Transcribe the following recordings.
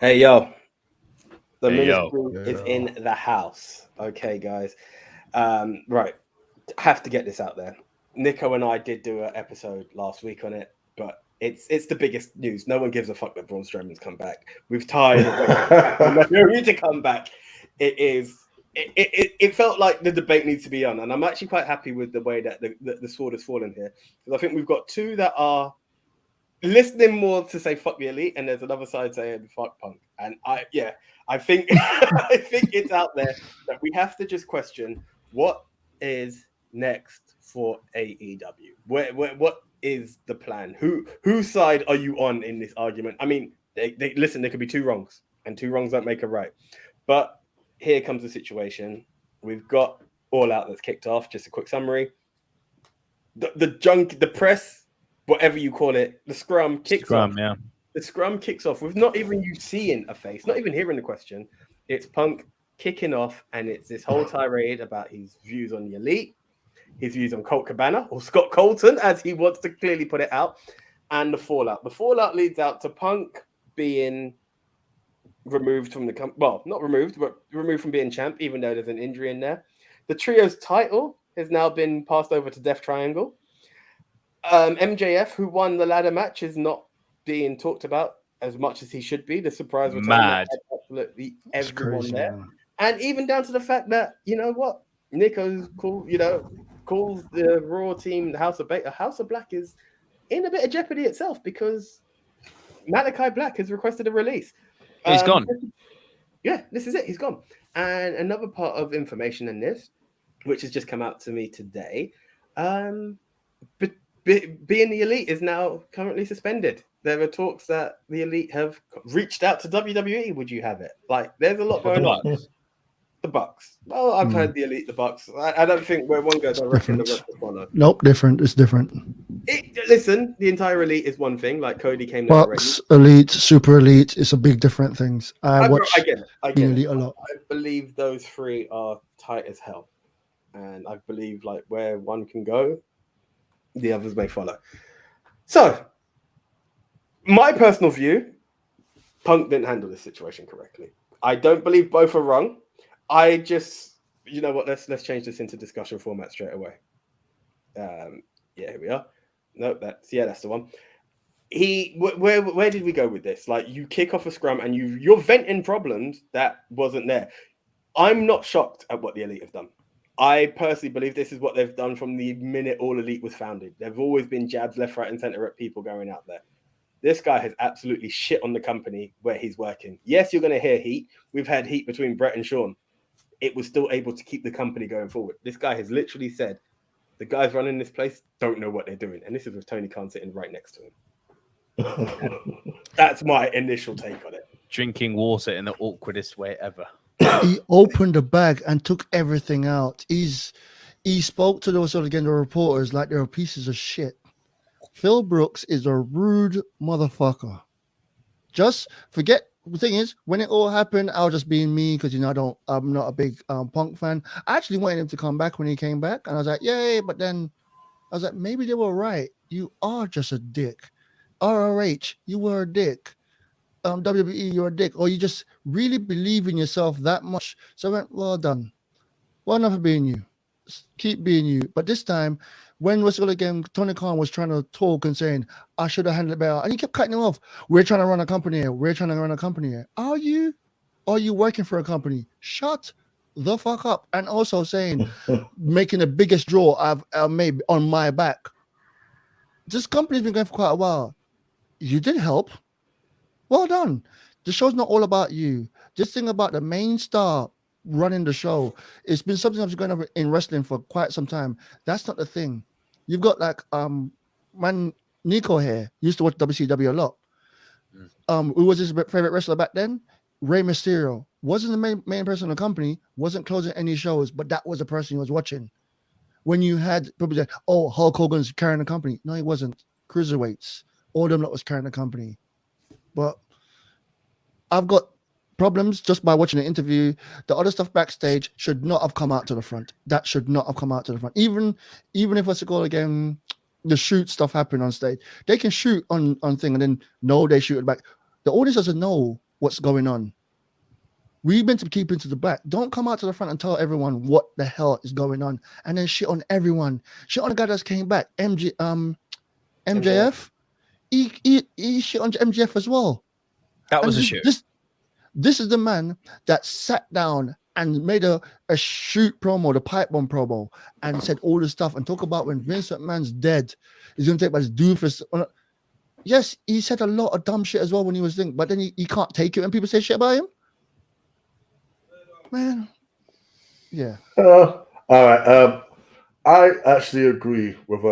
Hey, yo. The Hey, yo. ministry is in the house. Okay, guys. Right. Have to get this out there. Nico and I did do an episode last week on it, but it's the biggest news. No one gives a fuck that Braun Strowman's come back. We've tired of waiting to come back. It felt like the debate needs to be on, and I'm actually quite happy with the way that the sword has fallen here, because I think we've got two that are listening more to say fuck the elite, and there's another side saying fuck Punk. And I think I think it's out there that we have to just question what is next for AEW. What is the plan? Whose side are you on in this argument? I mean, they listen, there could be two wrongs, and two wrongs don't make a right. But here comes the situation. We've got All Out that's kicked off. Just a quick summary. The press, whatever you call it, the scrum kicks off. Yeah. The scrum kicks off with not even you seeing a face, not even hearing the question. It's Punk kicking off, and it's this whole tirade about his views on the elite, his views on Colt Cabana, or Scott Colton, as he wants to clearly put it out, and the fallout. The fallout leads out to Punk being removed from the well, not removed, but removed from being champ, even though there's an injury in there. The trio's title has now been passed over to Death Triangle. MJF, who won the ladder match, is not being talked about as much as he should be. The surprise return had absolutely everyone crazy, there, man. And even down to the fact that, you know what, Nico's cool, calls the Raw team the House of Black. House of Black is in a bit of jeopardy itself, because Malachi Black has requested a release. He's gone. Yeah, this is it. He's gone. And another part of information in this, which has just come out to me today, being the elite is now currently suspended. There are talks that the elite have reached out to WWE. Would you have it? Like, there's a lot going on. The Bucks. Well, I've heard the elite, the Bucks. I don't think where one goes, I reckon the rest will follow. Nope, different. It's different. Listen, the entire elite is one thing. Like Cody came. Bucks, elite, super elite. It's a big different things. I watch the elite a lot. I believe those three are tight as hell, and I believe like where one can go, the others may follow. So, my personal view, Punk didn't handle this situation correctly. I don't believe both are wrong. I just, you know what? Let's change this into discussion format straight away. Here we are. No, that's the one. Where did we go with this? Like, you kick off a scrum and you're venting problems that wasn't there. I'm not shocked at what the elite have done. I personally believe this is what they've done from the minute All Elite was founded. There've always been jabs left, right, and center at people going out there. This guy has absolutely shit on the company where he's working. Yes, you're going to hear heat. We've had heat between Brett and Sean. It was still able to keep the company going forward. This guy has literally said, the guys running this place don't know what they're doing. And this is with Tony Khan sitting right next to him. That's my initial take on it. Drinking water in the awkwardest way ever. He opened the bag and took everything out. He spoke to those the reporters like they were pieces of shit. Phil Brooks is a rude motherfucker. Just forget. The thing is, when it all happened, I was just being me because I'm not a big Punk fan. I actually wanted him to come back when he came back, and I was like, yay! But then I was like, maybe they were right. You are just a dick. ROH, you were a dick. WWE, you're a dick. Or you just really believe in yourself that much. So I went, well done. Well enough for being you. Keep being you. But this time, when Tony Khan was trying to talk and saying, I should have handled it better. And he kept cutting him off. We're trying to run a company here. We're trying to run a company here. Are you? Are you working for a company? Shut the fuck up. And also saying, making the biggest draw I've made on my back. This company's been going for quite a while. You did help. Well done. The show's not all about you. This thing about the main star running the show, it's been something that's going on in wrestling for quite some time. That's not the thing. You've got like Nico here used to watch WCW a lot. Who was his favorite wrestler back then? Rey Mysterio. Wasn't the main person in the company, wasn't closing any shows, but that was the person he was watching. When you had people say, oh, Hulk Hogan's carrying the company. No, he wasn't. Cruiserweights. All them lot was carrying the company. But I've got problems just by watching the interview. The other stuff backstage should not have come out to the front. That should not have come out to the front. Even if it's a goal again, the shoot stuff happening on stage. They can shoot on thing and then no, they shoot it back. The audience doesn't know what's going on. We meant to keep it to the back. Don't come out to the front and tell everyone what the hell is going on, and then shit on everyone. Shit on the guy that came back, MJF. He shit on MJF as well. That was And a shoot. This is the man that sat down and made a shoot promo, the pipe bomb promo, and said all this stuff and talk about when Vince McMahon's dead, he's going to take back his doofus. Yes, he said a lot of dumb shit as well when he was thinking, but then he can't take it when people say shit about him. Man, yeah. All right. I actually agree with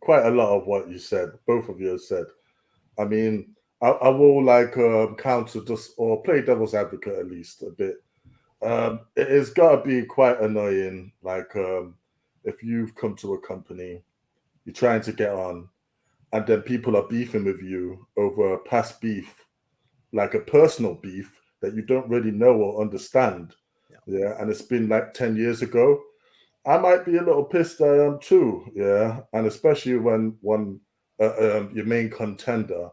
quite a lot of what you said. Both of you have said. I mean, I will counter just or play devil's advocate at least a bit. It has got to be quite annoying. If you've come to a company, you're trying to get on, and then people are beefing with you over past beef, like a personal beef that you don't really know or understand. Yeah, and it's been like 10 years ago. I might be a little pissed too. Yeah, and especially when your main contender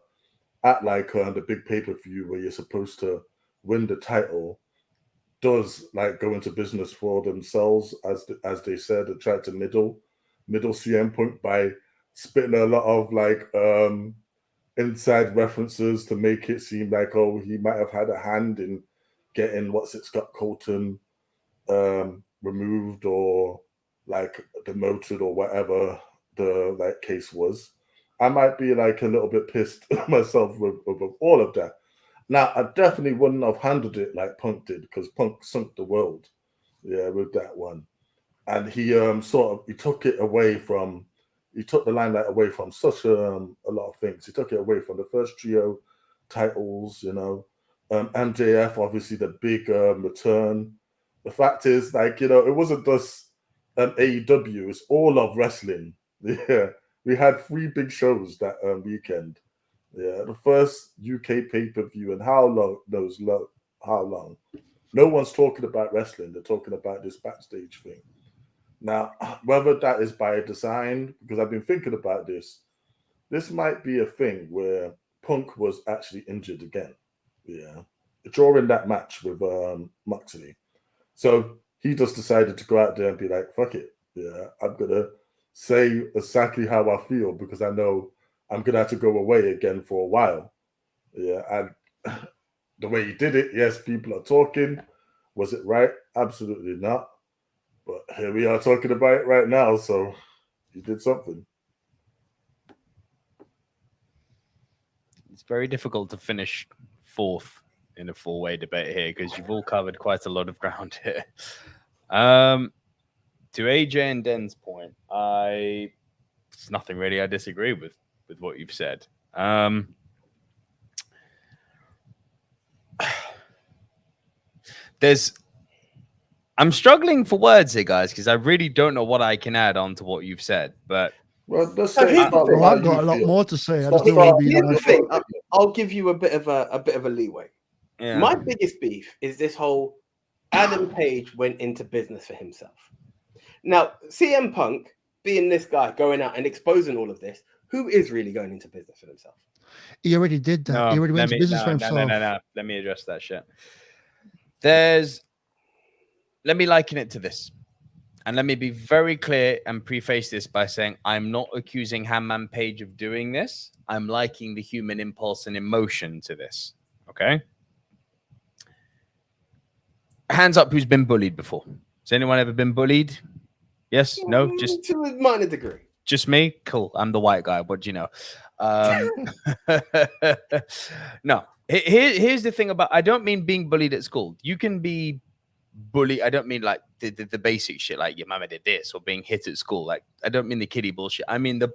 at the big pay-per-view where you're supposed to win the title does go into business for themselves, as they said, and try to middle CM Punk by spitting a lot of inside references to make it seem like, oh, he might have had a hand in getting Scott Colton removed or demoted or whatever the case was. I might be a little bit pissed myself with all of that. Now, I definitely wouldn't have handled it like Punk did, because Punk sunk the world, with that one. And he he took it away from, he took the limelight away from such a lot of things. He took it away from the first trio titles, MJF, obviously the big return. The fact is, it wasn't just AEW, it's all of wrestling. Yeah, we had 3 big shows that weekend. Yeah, the first UK pay-per-view, and how long? No one's talking about wrestling. They're talking about this backstage thing. Now, whether that is by design, because I've been thinking about this might be a thing where Punk was actually injured again. Yeah, during that match with Moxley. So he just decided to go out there and be like, fuck it. Yeah, I'm going to say exactly how I feel, because I know I'm going to have to go away again for a while. Yeah, and the way he did it, yes, people are talking. Was it right? Absolutely not. But here we are talking about it right now, so he did something. It's very difficult to finish 4th in a 4-way debate here, because you've all covered quite a lot of ground here. To AJ and Den's point, it's nothing really I disagree with what you've said. I'm struggling for words here, guys, because I really don't know what I can add on to what you've said. But let's say I've got a lot more to say. I just don't want to be. Here's the thing. I'll give you a bit of a leeway. Yeah. My biggest beef is this whole Adam Page went into business for himself. Now, CM Punk being this guy going out and exposing all of this, who is really going into business for himself? He already did that. He already went into business for himself. No. Let me address that shit. Let me liken it to this. And let me be very clear and preface this by saying I'm not accusing Hangman Page of doing this. I'm liking the human impulse and emotion to this. Okay? Hands up who's been bullied before. Has anyone ever been bullied? Yes? No? Just to a minor degree. Just me? Cool. I'm the white guy. What do you know? No. Here's the thing about, I don't mean being bullied at school. You can be bullied. I don't mean like the basic shit, like your mama did this, or being hit at school. Like, I don't mean the kiddie bullshit. I mean the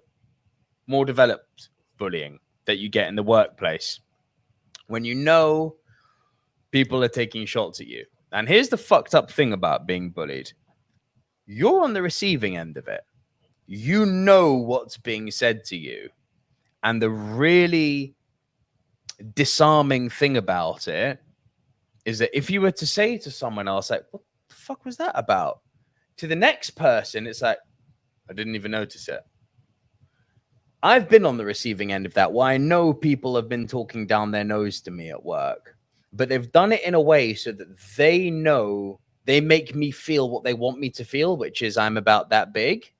more developed bullying that you get in the workplace when you know people are taking shots at you. And here's the fucked up thing about being bullied. You're on the receiving end of it. You know what's being said to you. And the really disarming thing about it is that if you were to say to someone else, like, what the fuck was that about? To the next person, it's like, I didn't even notice it. I've been on the receiving end of that, where I know people have been talking down their nose to me at work. but they've done it in a way so that they know they make me feel what they want me to feel, which is I'm about that big.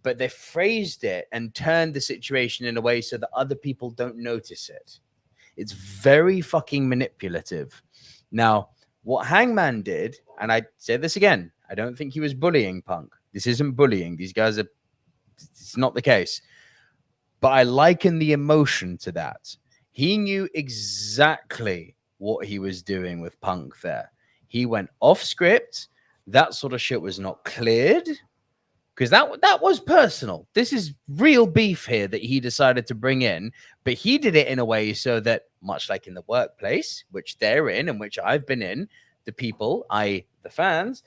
But they phrased it and turned the situation in a way so that other people don't notice it. It's very fucking manipulative. Now, what Hangman did, and I say this again, I don't think he was bullying Punk. This isn't bullying. These guys are, it's not the case. But I liken the emotion to that. He knew exactly what he was doing with Punk there. He went off script. That sort of shit was not cleared. Because that was personal. This is real beef here that he decided to bring in, but he did it in a way so that, much like in the workplace, which they're in and which I've been in, the people, the fans,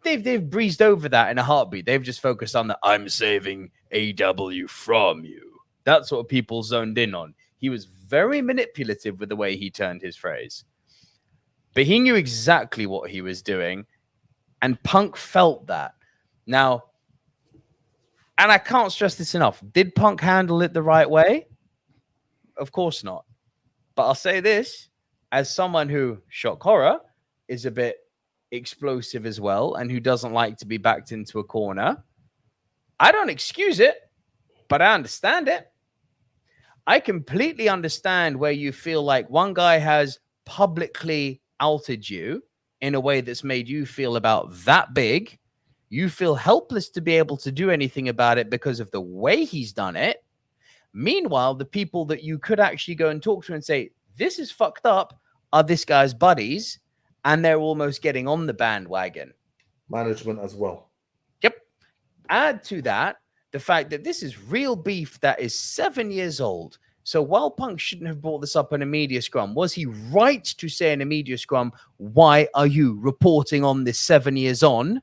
they've breezed over that in a heartbeat. They've just focused on the I'm saving AEW from you. That's what people zoned in on. He was very manipulative with the way he turned his phrase, but he knew exactly what he was doing. And Punk felt that. Now, and I can't stress this enough. Did Punk handle it the right way? Of course not. But I'll say this, as someone who, shock horror, is a bit explosive as well, and who doesn't like to be backed into a corner, I don't excuse it, but I understand it. I completely understand where you feel like one guy has publicly outed you in a way that's made you feel about that big. You feel helpless to be able to do anything about it because of the way he's done it. Meanwhile, the people that you could actually go and talk to and say, this is fucked up, are this guy's buddies, and they're almost getting on the bandwagon. Management as well. Yep. Add to that the fact that this is real beef that is 7 years old. So while Punk shouldn't have brought this up in a media scrum, was he right to say in a media scrum, why are you reporting on this 7 years on?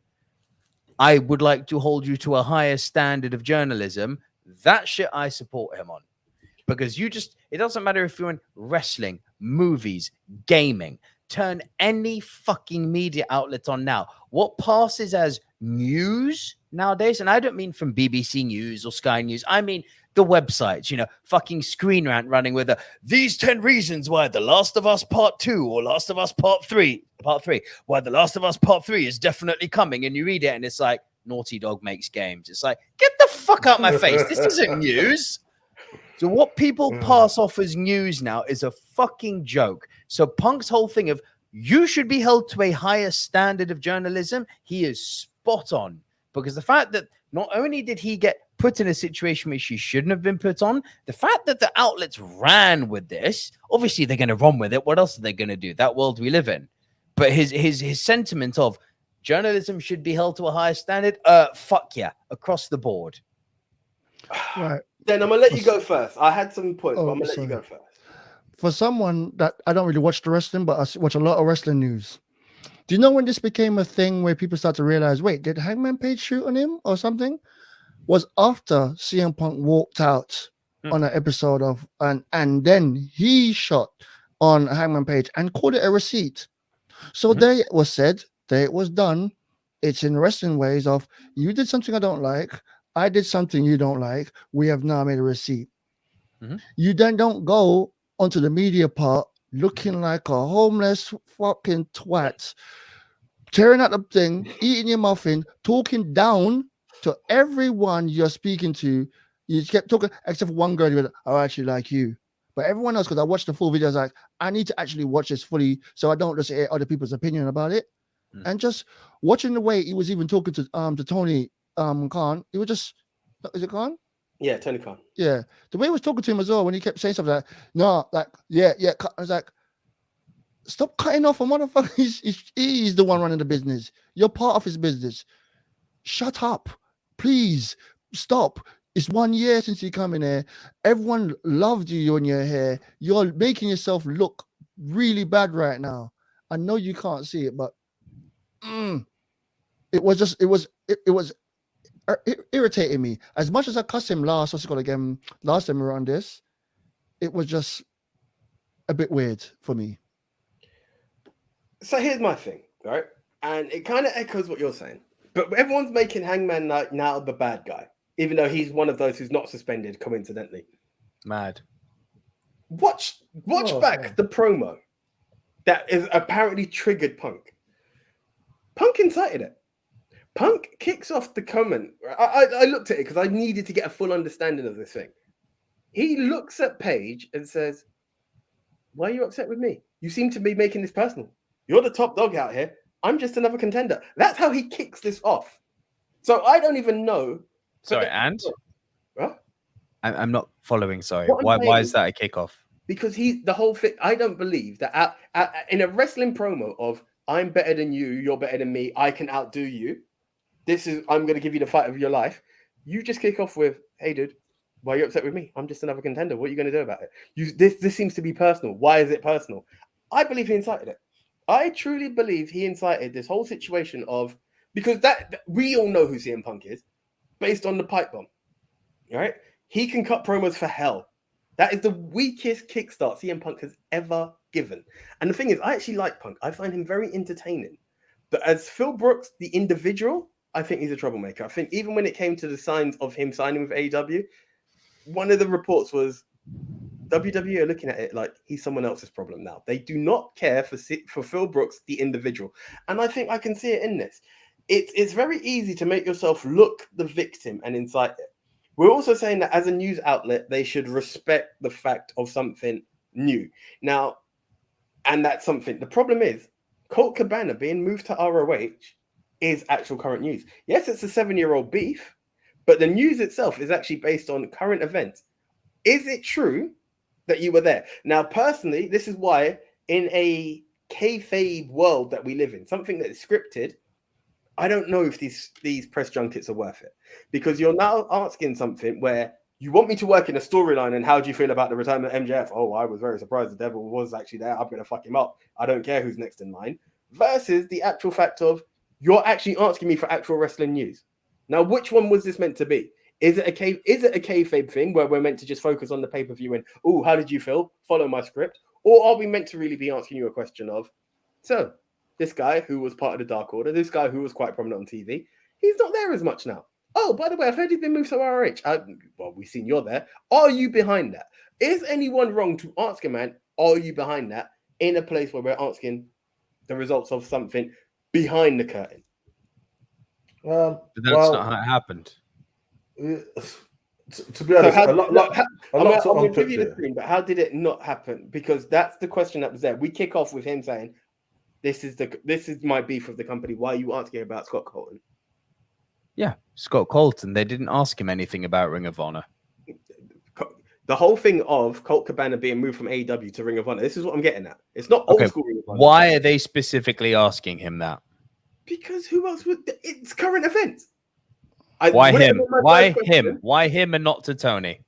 I would like to hold you to a higher standard of journalism. That shit I support him on. Because it doesn't matter if you're in wrestling, movies, gaming, turn any fucking media outlet on now. What passes as news nowadays, and I don't mean from BBC News or Sky News, I mean the websites, fucking Screen Rant running with these 10 reasons why The Last of Us Part 2 or Last of Us Part 3, why The Last of Us Part 3 is definitely coming. And you read it and it's like, Naughty Dog makes games. It's like, get the fuck out my face. This isn't news. So what people pass off as news now is a fucking joke. So Punk's whole thing of you should be held to a higher standard of journalism, he is spot on. Because the fact that not only did he get put in a situation which he shouldn't have been put on, the fact that the outlets ran with this, obviously they're going to run with it. What else are they going to do? That world we live in. But his sentiment of journalism should be held to a higher standard, fuck yeah, across the board. Right. Then I'm going to let you go first. I had some points, but I'm going to let you go first. For someone that I don't really watch the wrestling, but I watch a lot of wrestling news. Do you know when this became a thing where people start to realize, wait, did Hangman Page shoot on him or something? Was after CM Punk walked out on an episode of, and then he shot on Hangman Page and called it a receipt. So there it was said, there it was done. It's in wrestling ways of, you did something I don't like, I did something you don't like, we have now made a receipt. You then don't go onto the media part looking like a homeless fucking twat, tearing out the thing, eating your muffin, talking down to everyone you're speaking to. You kept talking, except for one girl, you were like, I actually like you. But everyone else, because I watched the full video, I was like, I need to actually watch this fully so I don't just hear other people's opinion about it. And just watching the way he was even talking to Tony Khan, he was just, is it Khan? Yeah, Tony Khan. Yeah. The way he was talking to him as well, when he kept saying something like, no, like, yeah. I was like, stop cutting off a motherfucker. He's the one running the business. You're part of his business. Shut up. Please stop. It's 1 year since you come in here. Everyone loved you in your hair. You're making yourself look really bad right now. I know you can't see it, but it was irritating me. As much as I cussed him last time we were on this, it was just a bit weird for me. So here's my thing, right? And it kind of echoes what you're saying. But everyone's making Hangman now the bad guy, even though he's one of those who's not suspended, coincidentally. Mad. Watch back the promo that is apparently triggered Punk. Punk incited it. Punk kicks off the comment. I looked at it because I needed to get a full understanding of this thing. He looks at Paige and says, "Why are you upset with me? You seem to be making this personal. You're the top dog out here. I'm just another contender." That's how he kicks this off. So I don't even know. Sorry, and huh? I'm not following. Sorry, What I'm why saying is that a kickoff? Because the whole thing. I don't believe that in a wrestling promo of "I'm better than you, you're better than me, I can outdo you. I'm going to give you the fight of your life." You just kick off with, "Hey, dude, why are you upset with me? I'm just another contender. What are you going to do about it?" This seems to be personal. Why is it personal? I believe he incited it. I truly believe he incited this whole situation because that we all know who CM Punk is based on the pipe bomb. All right? He can cut promos for hell. That is the weakest kickstart CM Punk has ever given. And the thing is, I actually like Punk. I find him very entertaining. But as Phil Brooks, the individual, I think he's a troublemaker. I think even when it came to the signs of him signing with AEW, one of the reports was WWE are looking at it like he's someone else's problem now. They do not care for Phil Brooks, the individual. And I think I can see it in this. It's very easy to make yourself look the victim and incite it. We're also saying that as a news outlet, they should respect the fact of something new. Now, and that's something. The problem is, Colt Cabana being moved to ROH is actual current news. Yes, it's a 7-year-old beef, but the news itself is actually based on current events. Is it true that you were there? Now, personally, this is why in a kayfabe world that we live in, something that is scripted, I don't know if these press junkets are worth it, because you're now asking something where you want me to work in a storyline, and how do you feel about the retirement of MJF? Oh, I was very surprised the devil was actually there. I'm going to fuck him up. I don't care who's next in line. Versus the actual fact of you're actually asking me for actual wrestling news. Now, which one was this meant to be? Is it a kayfabe thing where we're meant to just focus on the pay-per-view and, oh, how did you feel? Follow my script. Or are we meant to really be asking you a question of, so this guy who was part of the Dark Order, this guy who was quite prominent on TV, he's not there as much now. Oh, by the way, I've heard you've been moved to ROH. Well, we've seen you're there. Are you behind that? Is anyone wrong to ask a man, are you behind that, in a place where we're asking the results of something behind the curtain? But that's not how it happened. To be honest, I'm to going to give unpick you the here. screen, but how did it not happen? Because that's the question that was there. We kick off with him saying, this is my beef with the company. Why are you asking about Scott Colton? Yeah, Scott Colton. They didn't ask him anything about Ring of Honor. The whole thing of Colt Cabana being moved from AEW to Ring of Honor, this is what I'm getting at. It's not old school Ring of Honor. Why are they specifically asking him that? Because who else would? It's current events. Why him? Why him? Why him and not to Tony?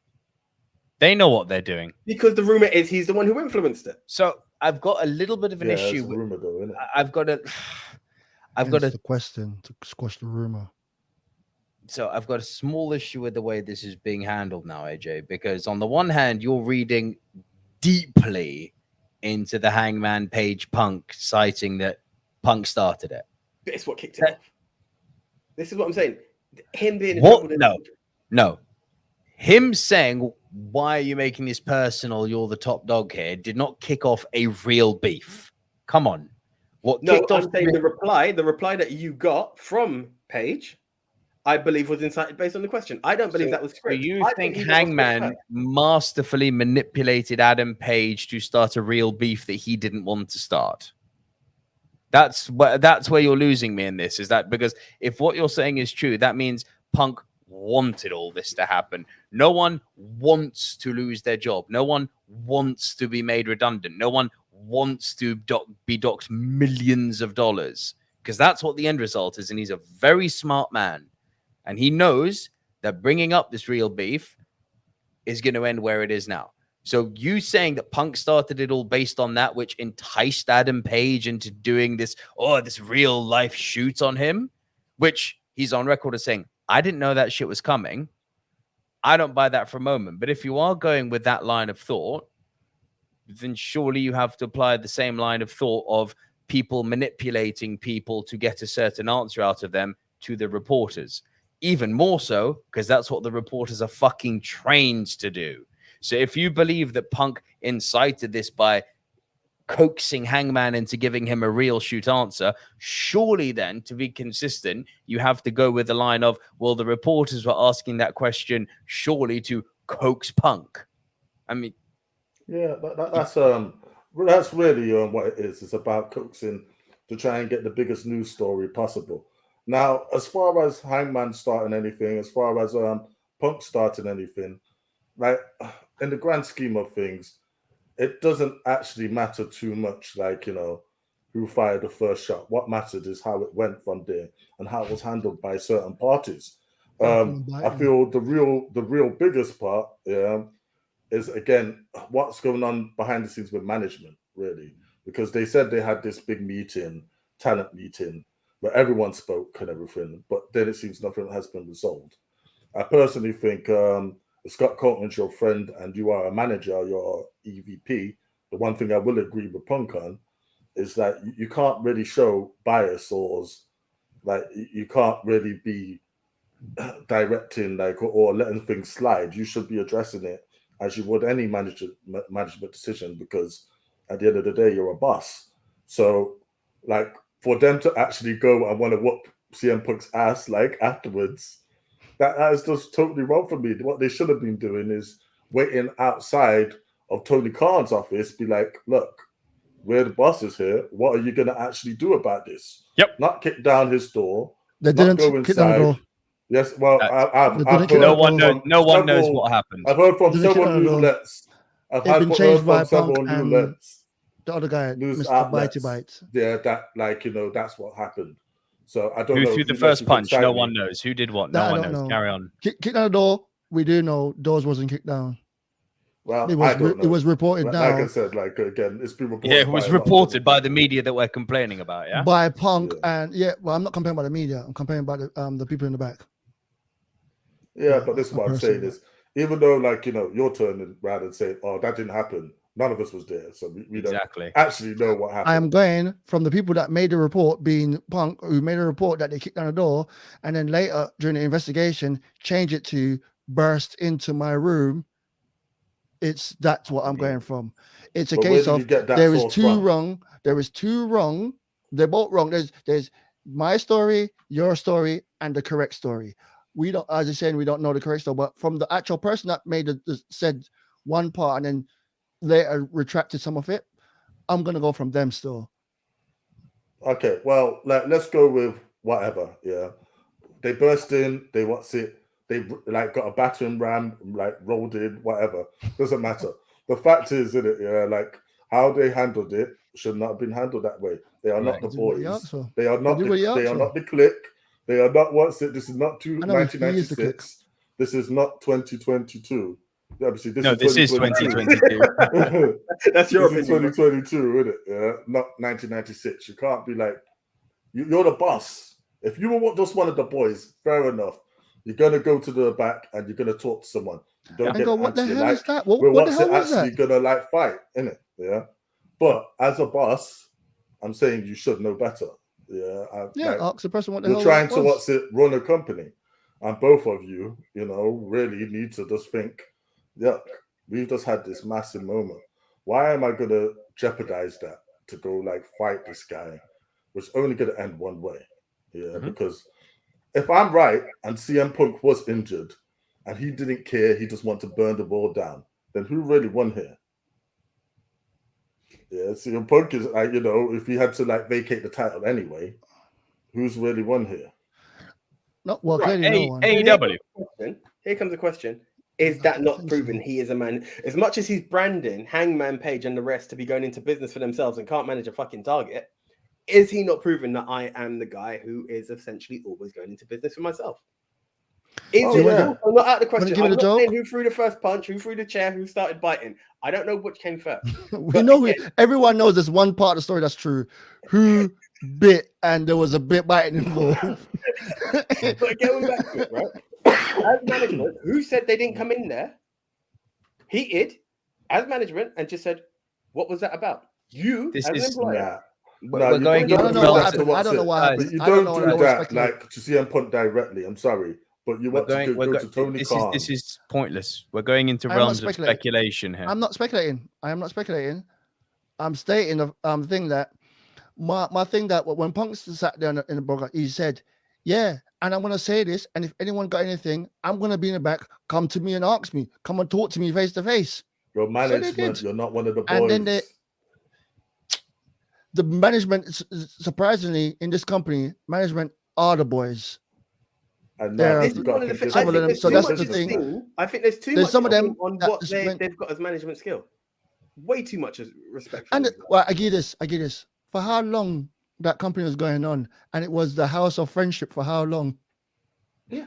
They know what they're doing. Because the rumor is he's the one who influenced it. So I've got a little bit of an issue. It's a rumor, though, isn't it? I've got the question to squash the rumor. So I've got a small issue with the way this is being handled now, AJ, because on the one hand, you're reading deeply into the Hangman Page Punk, citing that Punk started it. It's what kicked it off. This is what I'm saying. Him being No. Him saying, why are you making this personal? You're the top dog here, did not kick off a real beef. Come on. What kicked off? I'm saying the reply that you got from Page, I believe, was incited based on the question. I don't believe that was scripted. Do you think Hangman masterfully manipulated Adam Page to start a real beef that he didn't want to start? That's where you're losing me in this, is that because if what you're saying is true, that means Punk wanted all this to happen. No one wants to lose their job. No one wants to be made redundant. No one wants to be docked millions of dollars, because that's what the end result is. And he's a very smart man. And he knows that bringing up this real beef is going to end where it is now. So you saying that Punk started it all based on that, which enticed Adam Page into doing this real life shoot on him, which he's on record as saying, I didn't know that shit was coming. I don't buy that for a moment. But if you are going with that line of thought, then surely you have to apply the same line of thought of people manipulating people to get a certain answer out of them to the reporters. Even more so, because that's what the reporters are fucking trained to do. So if you believe that Punk incited this by coaxing Hangman into giving him a real shoot answer, surely then, to be consistent, you have to go with the line of, well, the reporters were asking that question surely to coax Punk. I mean, yeah, that's really what it is. It's about coaxing to try and get the biggest news story possible. Now, as far as Hangman starting anything, as far as Punk starting anything, like in the grand scheme of things, it doesn't actually matter too much, like, you know, who fired the first shot. What mattered is how it went from there and how it was handled by certain parties. I feel the real biggest part, is again what's going on behind the scenes with management, really, because they said they had this big meeting, talent meeting, where everyone spoke and everything, but then it seems nothing has been resolved. I personally think Scott Colton's your friend and you are a manager, you're EVP. The one thing I will agree with Punk on is that you can't really show bias, or like you can't really be directing like or letting things slide. You should be addressing it as you would any management decision, because at the end of the day, you're a boss. So like for them to actually go and want to whoop CM Punk's ass like afterwards, that is just totally wrong for me. What they should have been doing is waiting outside of Tony Khan's office, be like, look, we're the bosses here. What are you going to actually do about this? Yep. Not kick down his door. They not didn't go kick down the inside. door. Yes, well, I've heard no one knows several, what happened. I've heard from Didn't kick several down the door. outlets. I've It's been heard changed by from several Punk and outlets. the other guy, News Mr. outlets. Bitey Bites. Yeah, that like, you know, that's what happened. So I don't Who know. threw the first punch? No one knows. Who did what? No one knows. Carry on. Kick down the door. We do know doors wasn't kicked down. Well, It was reported like now. I said, like again, it's been reported. Yeah, it was reported by the media that we're complaining about. Yeah, by Punk and well, I'm not complaining about the media. I'm complaining about the people in the back. Yeah, but this is what I'm saying is, even though like, you know, you're turning around and saying, "Oh, that didn't happen," none of us was there, so we don't actually know what happened. I am going from the people that made the report, being Punk, who made a report that they kicked down the door, and then later during the investigation, change it to burst into my room. That's what I'm going from. It's a case of there is two wrong. There is two wrong. They're both wrong. There's my story, your story, and the correct story. We don't, as I said, we don't know the correct story, but from the actual person that made said one part and then later retracted some of it, I'm gonna go from them still. Okay, well, let's go with whatever. Yeah, they burst in. They They like got a battering ram, like rolled in, whatever. Doesn't matter. The fact is, isn't it? Yeah, like how they handled it should not have been handled that way. They are not the boys. They are not. They are not the clique. They are not. This is not 1996. This is not 2022. Obviously, this is 2022. That's your opinion. 2022, isn't it? Yeah, not 1996. You can't be like, you're the boss. If you were just one of the boys, fair enough. You're gonna go to the back and you're gonna talk to someone. You don't get what the hell is that? What the hell is that? Gonna like fight, innit? Yeah. But as a boss, I'm saying you should know better. Yeah. Ask the person what the hell. You're trying to run a company, and both of you, you know, really need to just think. Yeah, we've just had this massive moment. Why am I gonna jeopardize that to go like fight this guy, which is only gonna end one way? Yeah, because if I'm right and CM Punk was injured and he didn't care, he just wanted to burn the ball down, then who really won here? Yeah, CM Punk is like, you know, if he had to like vacate the title anyway, who's really won here? No, well, clearly no one. AEW. Here comes the question. Is that not proven he is a man? As much as he's branding Hangman Page and the rest to be going into business for themselves and can't manage a fucking target, is he not proven that I am the guy who is essentially always going into business for myself? Is it not out of the question? I'm not saying who threw the first punch, who threw the chair, who started biting. I don't know which came first. Everyone knows there's one part of the story that's true. Who bit and there was a bit biting involved. But going back to it, right? As management, who said they didn't come in there? He did, as management, and just said, "What was that about?" You, as an employer. I don't know what happened. I don't know what happened. But you don't do that like to CM Punk directly. I'm sorry, but you want to go to Tony Khan. This is pointless. We're going into realms of speculation here. I'm not speculating. I'm stating the thing that my thing that when Punk sat there in the broadcast, he said, "Yeah, and I'm gonna say this, and if anyone got anything, I'm gonna be in the back. Come to me and ask me. Come and talk to me face to face." Your management, you're not one of the boys. And then the management, surprisingly, in this company, management are the boys. And this is one of the some of them. So that's the thing. I think there's too much some of them on what they've got as management skill. Way too much as respect. And well, I get this. For how long that company was going on, and it was the house of friendship for how long? Yeah,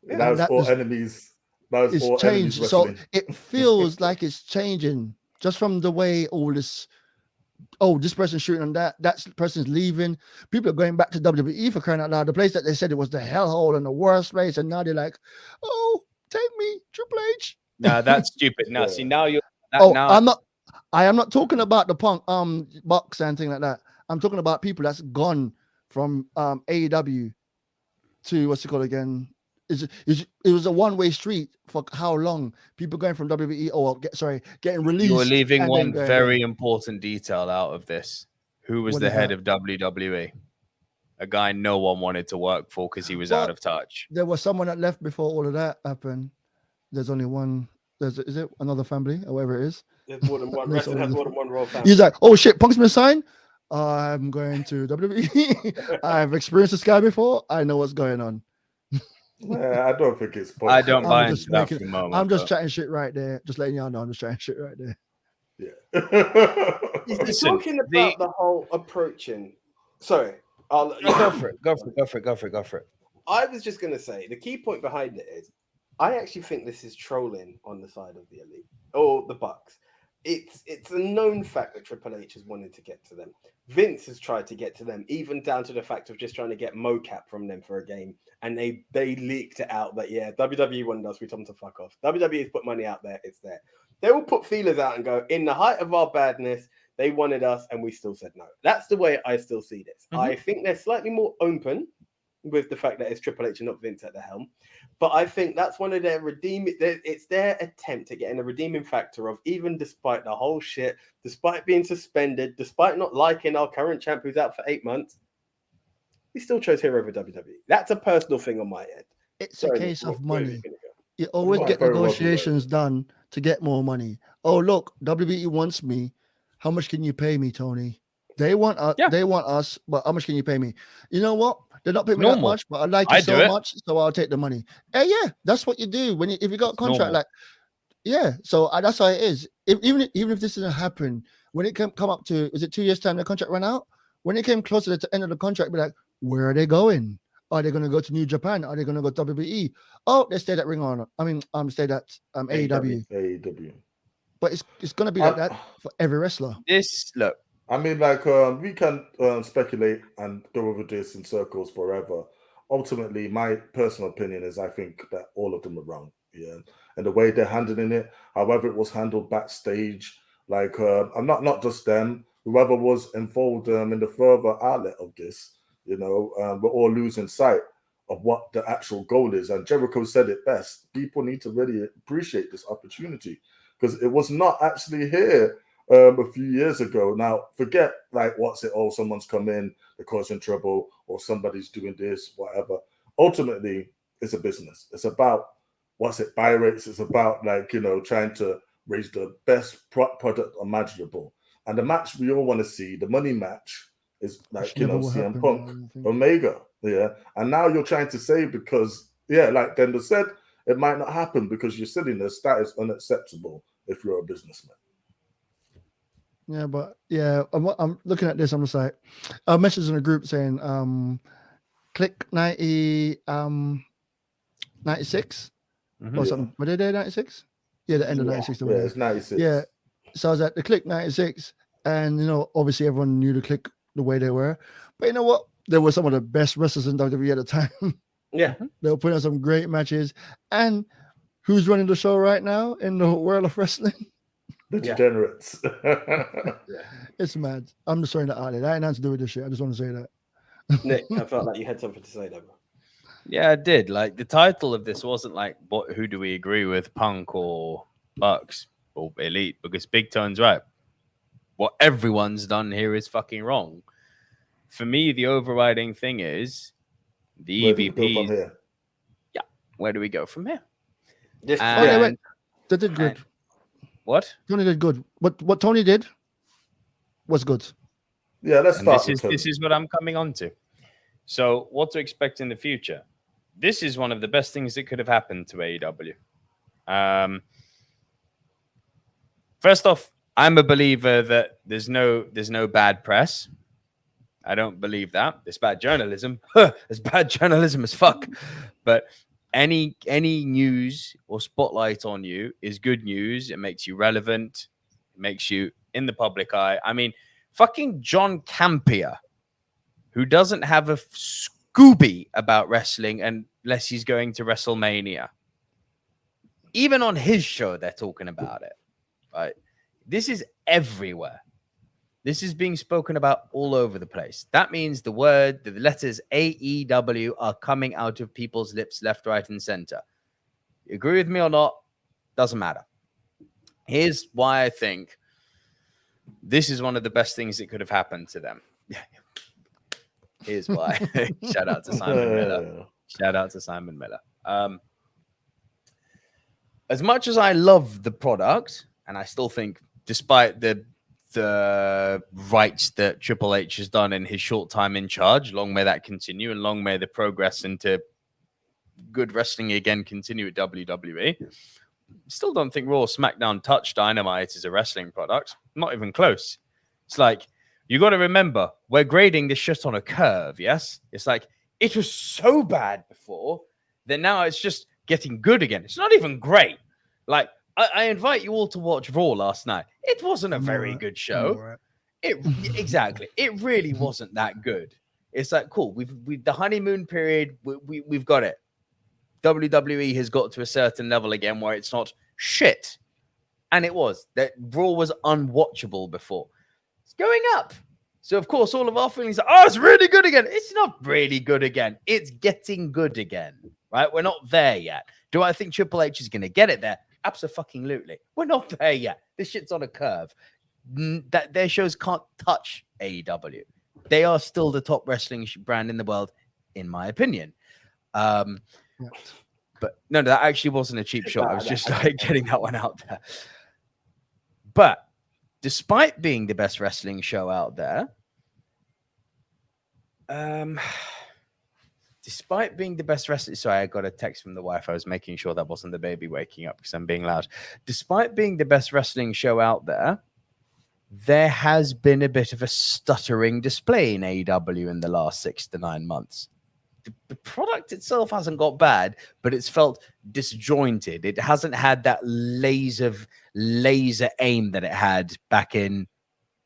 that was all enemies. That was all changed. So it feels like it's changing just from the way all this. Oh, this person's shooting on that. That person's leaving. People are going back to WWE for crying out loud. The place that they said it was the hellhole and the worst place, and now they're like, "Oh, take me, Triple H." No, that's stupid. Now, see, now you're. I am not talking about the Punk box and thing like that. I'm talking about people that's gone from AEW to what's it called again? It was a one-way street for how long? People going from WWE getting released. You're leaving one very important detail out of this. Who was the head of WWE? A guy no one wanted to work for because he was out of touch. There was someone that left before all of that happened. There's only one. Is it another family or whatever it is? There's more than one. Wrestling has more than one royal family. He's like, "Oh shit, Punk's been signed. I'm going to WWE. I've experienced this guy before. I know what's going on." I don't think it's possible. I don't buy into that for the moment. I'm just chatting shit right there. Just letting y'all know I'm just chatting shit right there. Yeah. He's talking about the whole approaching. Sorry. Go for it. I was just going to say, the key point behind it is, I actually think this is trolling on the side of the Elite or the Bucks. It's a known fact that Triple H has wanted to get to them. Vince has tried to get to them, even down to the fact of just trying to get mocap from them for a game. And they leaked it out that, yeah, WWE wanted us, we told them to fuck off. WWE's put money out there, it's there. They will put feelers out and go, in the height of our badness, they wanted us and we still said no. That's the way I still see this. Mm-hmm. I think they're slightly more open with the fact that it's Triple H and not Vince at the helm. But I think that's one of their it's their attempt to get in a redeeming factor of, even despite the whole shit, despite being suspended, despite not liking our current champ who's out for 8 months, we still chose here over WWE. That's a personal thing on my end. It's a case of money. You always get negotiations done to get more money. Oh, look, WWE wants me. How much can you pay me, Tony? They want us. Yeah. They want us, but how much can you pay me? You know what? They're not paying me that much, but I like you so much, so I'll take the money. Yeah, that's what you do when if you got a contract like, yeah. So that's how it is. Even if this didn't happen, when it come up to, is it 2 years time the contract ran out? When it came closer to the end of the contract, be like, where are they going? Are they going to go to New Japan? Are they going to go to WWE? Oh, they stayed at Ring of Honor. I mean, stayed at AEW. AEW. But it's going to be like that for every wrestler. Look. I mean, like, we can speculate and go over this in circles forever. Ultimately, my personal opinion is I think that all of them are wrong. Yeah. And the way they're handling it, however it was handled backstage, like, I'm not just them, whoever was involved in the further outlet of this, you know, we're all losing sight of what the actual goal is. And Jericho said it best. People need to really appreciate this opportunity because it was not actually here a few years ago. Now, forget like someone's come in, they're causing trouble, or somebody's doing this, whatever. Ultimately, it's a business. It's about buy rates. It's about trying to raise the best product imaginable. And the match we all want to see, the money match, is like CM Punk, Omega, yeah. And now you're trying to say because like Denda said, it might not happen because you're sitting there. That is unacceptable if you're a businessman. Yeah, but I'm looking at this. I'm just like, I messaged in a group saying, click 96 or something. Were they there 96? Yeah, the end of 96. Yeah, it's 96. Yeah. So I was at the click 96, and obviously everyone knew the click the way they were. But you know what? They were some of the best wrestlers in WWE at the time. Yeah. They were putting on some great matches. And who's running the show right now in the world of wrestling? The degenerates. It's mad. I'm just throwing that out there. That ain't nothing to do with this shit. I just want to say that. Nick, I felt like you had something to say there. Yeah, I did. Like the title of this wasn't like who do we agree with, Punk or Bucks or Elite, because Big Tone's right. What everyone's done here is fucking wrong. For me, the overriding thing is the Where do we go from EVPs. here? Yeah, where do we go from here? This, And, They did good. what? Tony did good. What Tony did was good. Yeah, let's And start. this is what I'm coming on to. So, what to expect in the future? This is one of the best things that could have happened to AEW. First off, I'm a believer that there's no bad press. I don't believe that. It's bad journalism. It's bad journalism as fuck. But any news or spotlight on you is good news. It makes you relevant. It makes you in the public eye. I mean, fucking John Campea, who doesn't have a Scooby about wrestling unless he's going to WrestleMania. Even on his show, they're talking about it. Right? This is everywhere. This is being spoken about all over the place. That means the letters AEW are coming out of people's lips left, right, and center. You agree with me or not? Doesn't matter. Here's why I think this is one of the best things that could have happened to them. Here's why. Shout out to Simon Miller. Shout out to Simon Miller. As much as I love the product, and I still think, despite the rights that Triple H has done in his short time in charge, long may that continue, and long may the progress into good wrestling again continue at WWE. Still don't think Raw, SmackDown touch Dynamite as a wrestling product. Not even close. It's like, you got to remember, we're grading this shit on a curve, yes? It's like, it was so bad before, then now it's just getting good again. It's not even great. Like, I invite you all to watch Raw last night. It wasn't a very good show. Exactly. It really wasn't that good. It's like, cool. We've the honeymoon period. We've got it. WWE has got to a certain level again where it's not shit. And it was. That Raw was unwatchable before. It's going up. So, of course, all of our feelings are, oh, it's really good again. It's not really good again. It's getting good again, right? We're not there yet. Do I think Triple H is going to get it there? Absolutely. We're not there yet. This shit's on a curve. That their shows can't touch AEW. They are still the top wrestling brand in the world, in my opinion. But no, that actually wasn't a cheap shot. I was just like getting that one out there. But despite being the best wrestling show out there, despite being the best wrestling, sorry, I got a text from the wife. I was making sure that wasn't the baby waking up because I'm being loud. Despite being the best wrestling show out there, there has been a bit of a stuttering display in AEW in the last 6 to 9 months. The product itself hasn't got bad, but it's felt disjointed. It hasn't had that laser aim that it had back in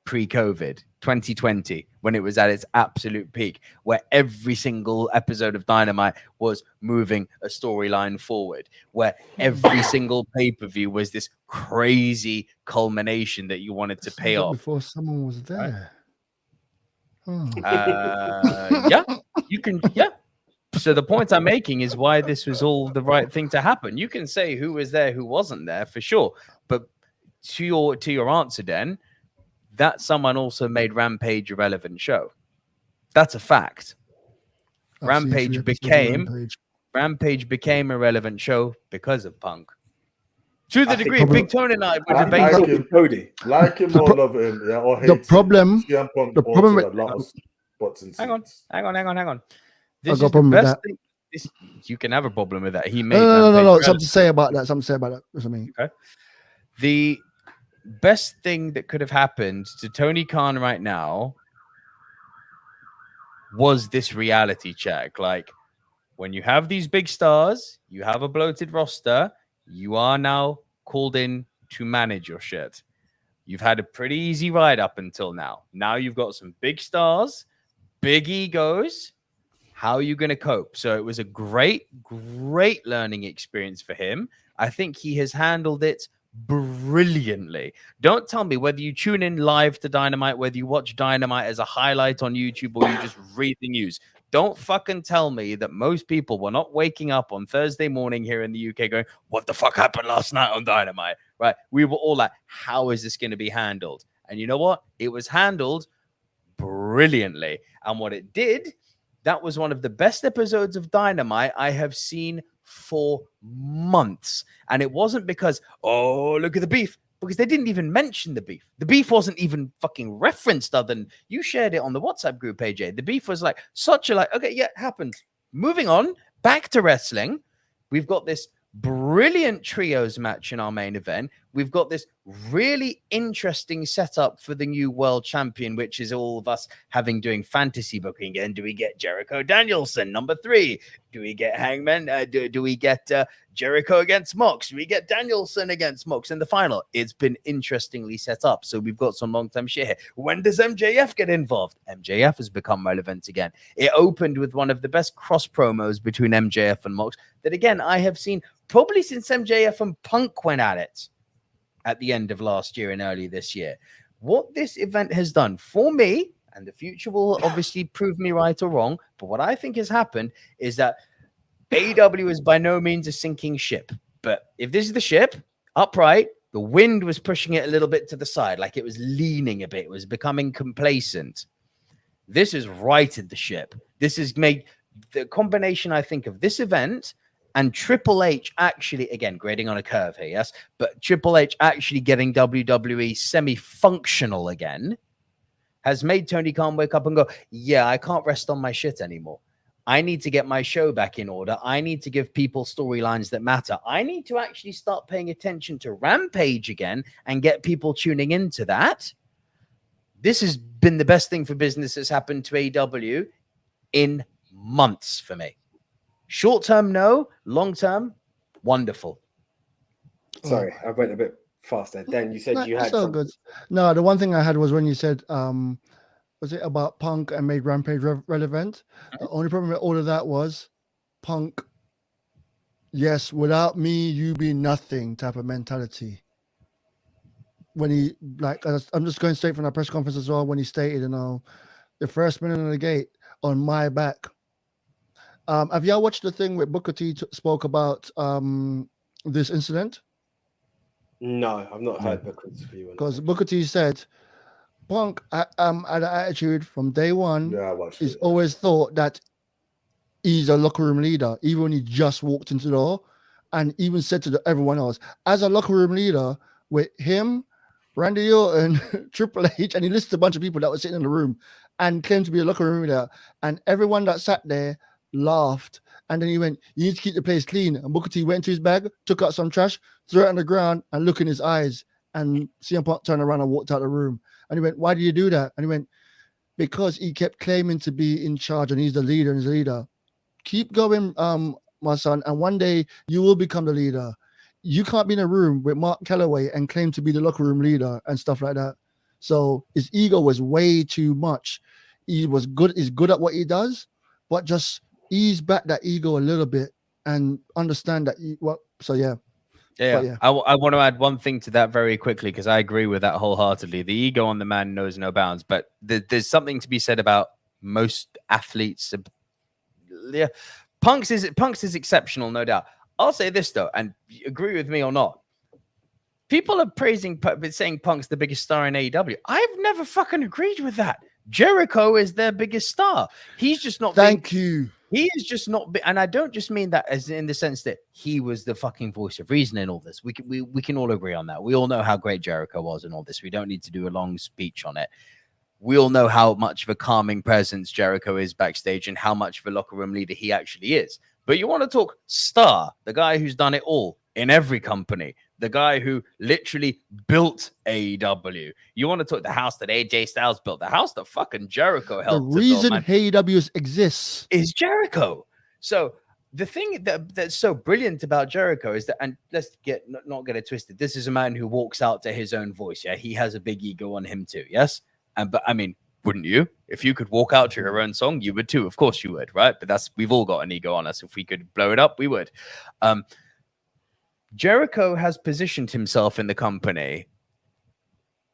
pre-COVID 2020 when it was at its absolute peak, where every single episode of Dynamite was moving a storyline forward, where every single pay-per-view was this crazy culmination that you wanted to pay off before someone was there. Yeah, you can. Yeah. So the point I'm making is why this was all the right thing to happen. You can say who was there, who wasn't there, for sure. But to your answer, Den, that someone also made Rampage a relevant show. That's a fact. Rampage became a relevant show because of Punk. To the degree, Big Tony and I were debating Cody. Like him or love him, yeah, or hate the problem. him. The problem with a lot of spots and hang on. This is the best thing. You can have a problem with that. He made no. Something to say about that. That's what I mean. Okay. The best thing that could have happened to Tony Khan right now was this reality check. Like, when you have these big stars, you have a bloated roster, you are now called in to manage your shit. You've had a pretty easy ride up until now. Now you've got some big stars, big egos. How are you going to cope? So it was a great learning experience for him. I think he has handled it brilliantly. Don't tell me whether you tune in live to Dynamite, whether you watch Dynamite as a highlight on YouTube, or you just read the news. Don't fucking tell me that most people were not waking up on Thursday morning here in the UK going, what the fuck happened last night on Dynamite, right? We were all like, how is this going to be handled? And you know what? It was handled brilliantly. And what it did, that was one of the best episodes of Dynamite I have seen for months. And it wasn't because, oh, look at the beef, because they didn't even mention the beef. The beef wasn't even fucking referenced other than you shared it on the WhatsApp group, AJ. The beef was like such a like, okay, yeah, it happened. Moving on, back to wrestling. We've got this brilliant trios match in our main event. We've got this really interesting setup for the new world champion, which is all of us doing fantasy booking. And do we get Jericho Danielson, number 3? Do we get Hangman? Do we get Jericho against Mox? Do we get Danielson against Mox in the final? It's been interestingly set up. So we've got some long-term shit here. When does MJF get involved? MJF has become relevant again. It opened with one of the best cross promos between MJF and Mox that, again, I have seen probably since MJF and Punk went at it at the end of last year and early this year. What this event has done for me, and the future will obviously prove me right or wrong, but what I think has happened is that AEW is by no means a sinking ship. But if this is the ship, upright, the wind was pushing it a little bit to the side, like it was leaning a bit, it was becoming complacent. This has righted the ship. This has made the combination, I think, of this event and Triple H actually, again, grading on a curve here, yes, but Triple H actually getting WWE semi-functional again has made Tony Khan wake up and go, yeah, I can't rest on my shit anymore. I need to get my show back in order. I need to give people storylines that matter. I need to actually start paying attention to Rampage again and get people tuning into that. This has been the best thing for business that's happened to AEW in months for me. Short term, no. Long term, wonderful. Sorry, I went a bit faster. Dan, you said you had so good. No, the one thing I had was when you said, was it about Punk and made Rampage relevant? The only problem with all of that was Punk, yes, without me, you be nothing type of mentality. When he, like, I'm just going straight from that press conference as well, when he stated, the first minute of the gate on my back. Have y'all watched the thing where Booker T spoke about this incident? No, I've not heard Booker's view. Because Booker T said, Punk had an attitude from day one. Yeah, I watched He's it. always thought that he's a locker room leader, even when he just walked into the door, and even said to everyone else, as a locker room leader, with him, Randy Orton, Triple H, and he listed a bunch of people that were sitting in the room and claimed to be a locker room leader, and everyone that sat there laughed, and then he went, you need to keep the place clean, and Booker T went into his bag, took out some trash, threw it on the ground, and looked in his eyes, and CM Punk turned around and walked out of the room, and he went, why did you do that? And he went, because he kept claiming to be in charge, and he's the leader, and he's the leader. Keep going, my son, and one day you will become the leader. You can't be in a room with Mark Calloway and claim to be the locker room leader and stuff like that. So his ego was way too much. He's good at what he does, but just ease back that ego a little bit and understand that Yeah. I want to add one thing to that very quickly, because I agree with that wholeheartedly. The ego on the man knows no bounds, but there's something to be said about most athletes. Yeah, Punk's is exceptional, no doubt. I'll say this though, and agree with me or not, people are saying Punk's the biggest star in AEW. I've never fucking agreed with that. Jericho is their biggest star. He's just not. Thank you. He is just not, and I don't just mean that as in the sense that he was the fucking voice of reason in all this. We can all agree on that. We all know how great Jericho was in all this. We don't need to do a long speech on it. We all know how much of a calming presence Jericho is backstage and how much of a locker room leader he actually is. But you want to talk star, the guy who's done it all in every company, the guy who literally built AEW. You want to talk the house that AJ Styles built, the house that fucking Jericho helped. The reason AEW exists is Jericho. So the thing that's so brilliant about Jericho is that, and let's not get it twisted, this is a man who walks out to his own voice. Yeah, he has a big ego on him too. Yes, but I mean, wouldn't you? If you could walk out to your own song, you would too. Of course you would, right? But we've all got an ego on us. If we could blow it up, we would. Jericho has positioned himself in the company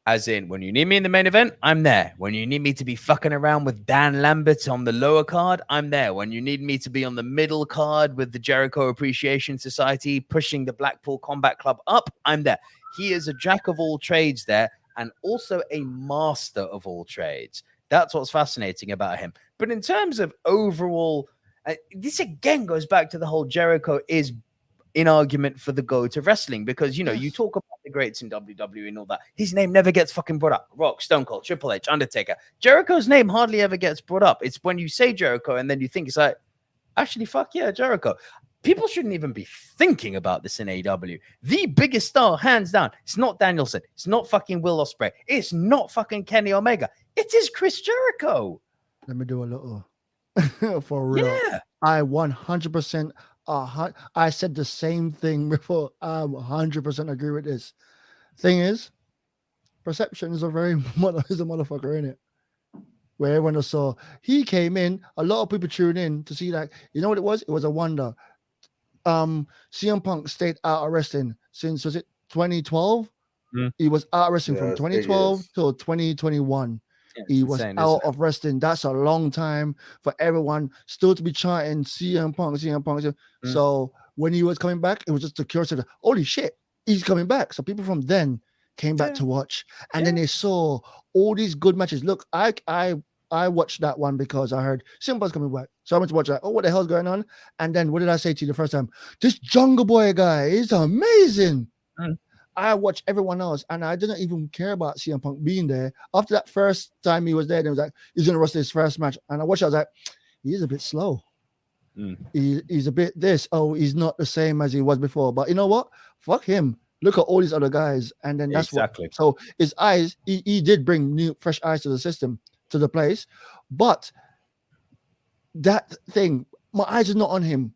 As in, when you need me in the main event, I'm there. When you need me to be fucking around with Dan Lambert on the lower card, I'm there. When you need me to be on the middle card with the Jericho Appreciation Society pushing the Blackpool Combat Club up, I'm there. He is a jack of all trades there and also a master of all trades. That's what's fascinating about him. But in terms of overall, this again goes back to the whole Jericho is in argument for the GOAT of wrestling, because you talk about the greats in WWE and all that. His name never gets fucking brought up. Rock, Stone Cold, Triple H, Undertaker. Jericho's name hardly ever gets brought up. It's when you say Jericho and then you think it's like, actually, fuck yeah, Jericho. People shouldn't even be thinking about this in AEW. The biggest star, hands down, it's not Danielson. It's not fucking Will Ospreay. It's not fucking Kenny Omega. It is Chris Jericho. Let me do a little for real. Yeah. I 100%. I said the same thing before. I 100% agree with this. Thing is, perception is a motherfucker, innit? Where everyone just saw he came in, a lot of people tuned in to see that. You know what it was? It was a wonder. CM Punk stayed out of wrestling since, was it 2012? He was out of wrestling from 2012 till 2021. He was out of wrestling. That's a long time for everyone still to be chanting CM Punk, CM Punk. So when he was coming back, it was just the curiosity. Holy shit, he's coming back. So people from then came back to watch, and then they saw all these good matches. Look, I watched that one because I heard CM Punk's coming back. So I went to watch that. Oh, what the hell's going on? And then what did I say to you the first time? This Jungle Boy guy is amazing. I watched everyone else, and I didn't even care about CM Punk being there. After that first time he was there, it was like, he's going to wrestle his first match. And I watched it, I was like, he's a bit slow. He's a bit this. Oh, he's not the same as he was before. But you know what? Fuck him. Look at all these other guys. And then that's exactly what. So his eyes, he did bring new, fresh eyes to the system, to the place. But that thing, my eyes are not on him.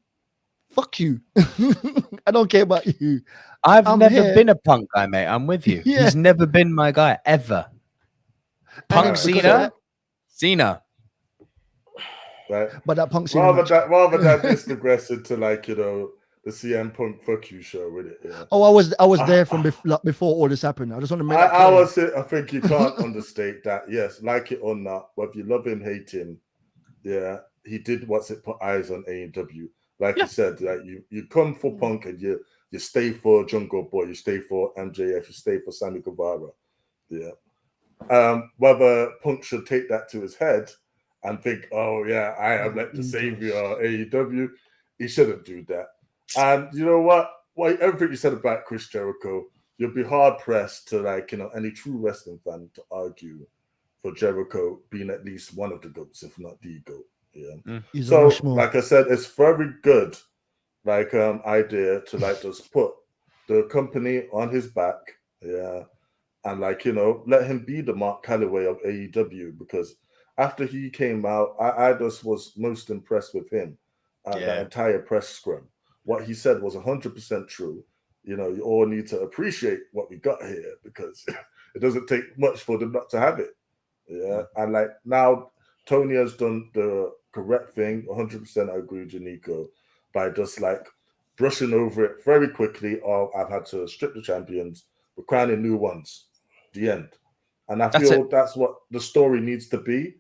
Fuck you. I don't care about you. I'm never been a Punk guy, mate. I'm with you. Yeah. He's never been my guy, ever. Punk Cena. Right. But that Punk Cena rather than just aggressive to the CM Punk fuck you show with it. Yeah. Oh, I was there from before all this happened. I just want to make I think you can't understate that. Yes, like it or not, whether you love him, hate him, yeah, he did put eyes on AEW. Like you said, like you come for Punk and you stay for Jungle Boy, you stay for MJF, you stay for Sammy Guevara. Yeah. Whether Punk should take that to his head and think, oh yeah, I am like the savior of AEW, he shouldn't do that. And you know what? Everything you said about Chris Jericho, you'll be hard pressed to any true wrestling fan to argue for Jericho being at least one of the GOATs, if not the GOAT. Yeah. So, like I said, it's very good, idea to just put the company on his back, yeah, and let him be the Mark Calloway of AEW, because after he came out, I just was most impressed with him at the entire press scrum. What he said was 100% true. You all need to appreciate what we got here, because it doesn't take much for them not to have it. Yeah, and now Tony has done the correct thing. 100% I agree with you, Nico, by just brushing over it very quickly. Oh, I've had to strip the champions. We're crowning new ones. The end. And I feel that's what the story needs to be.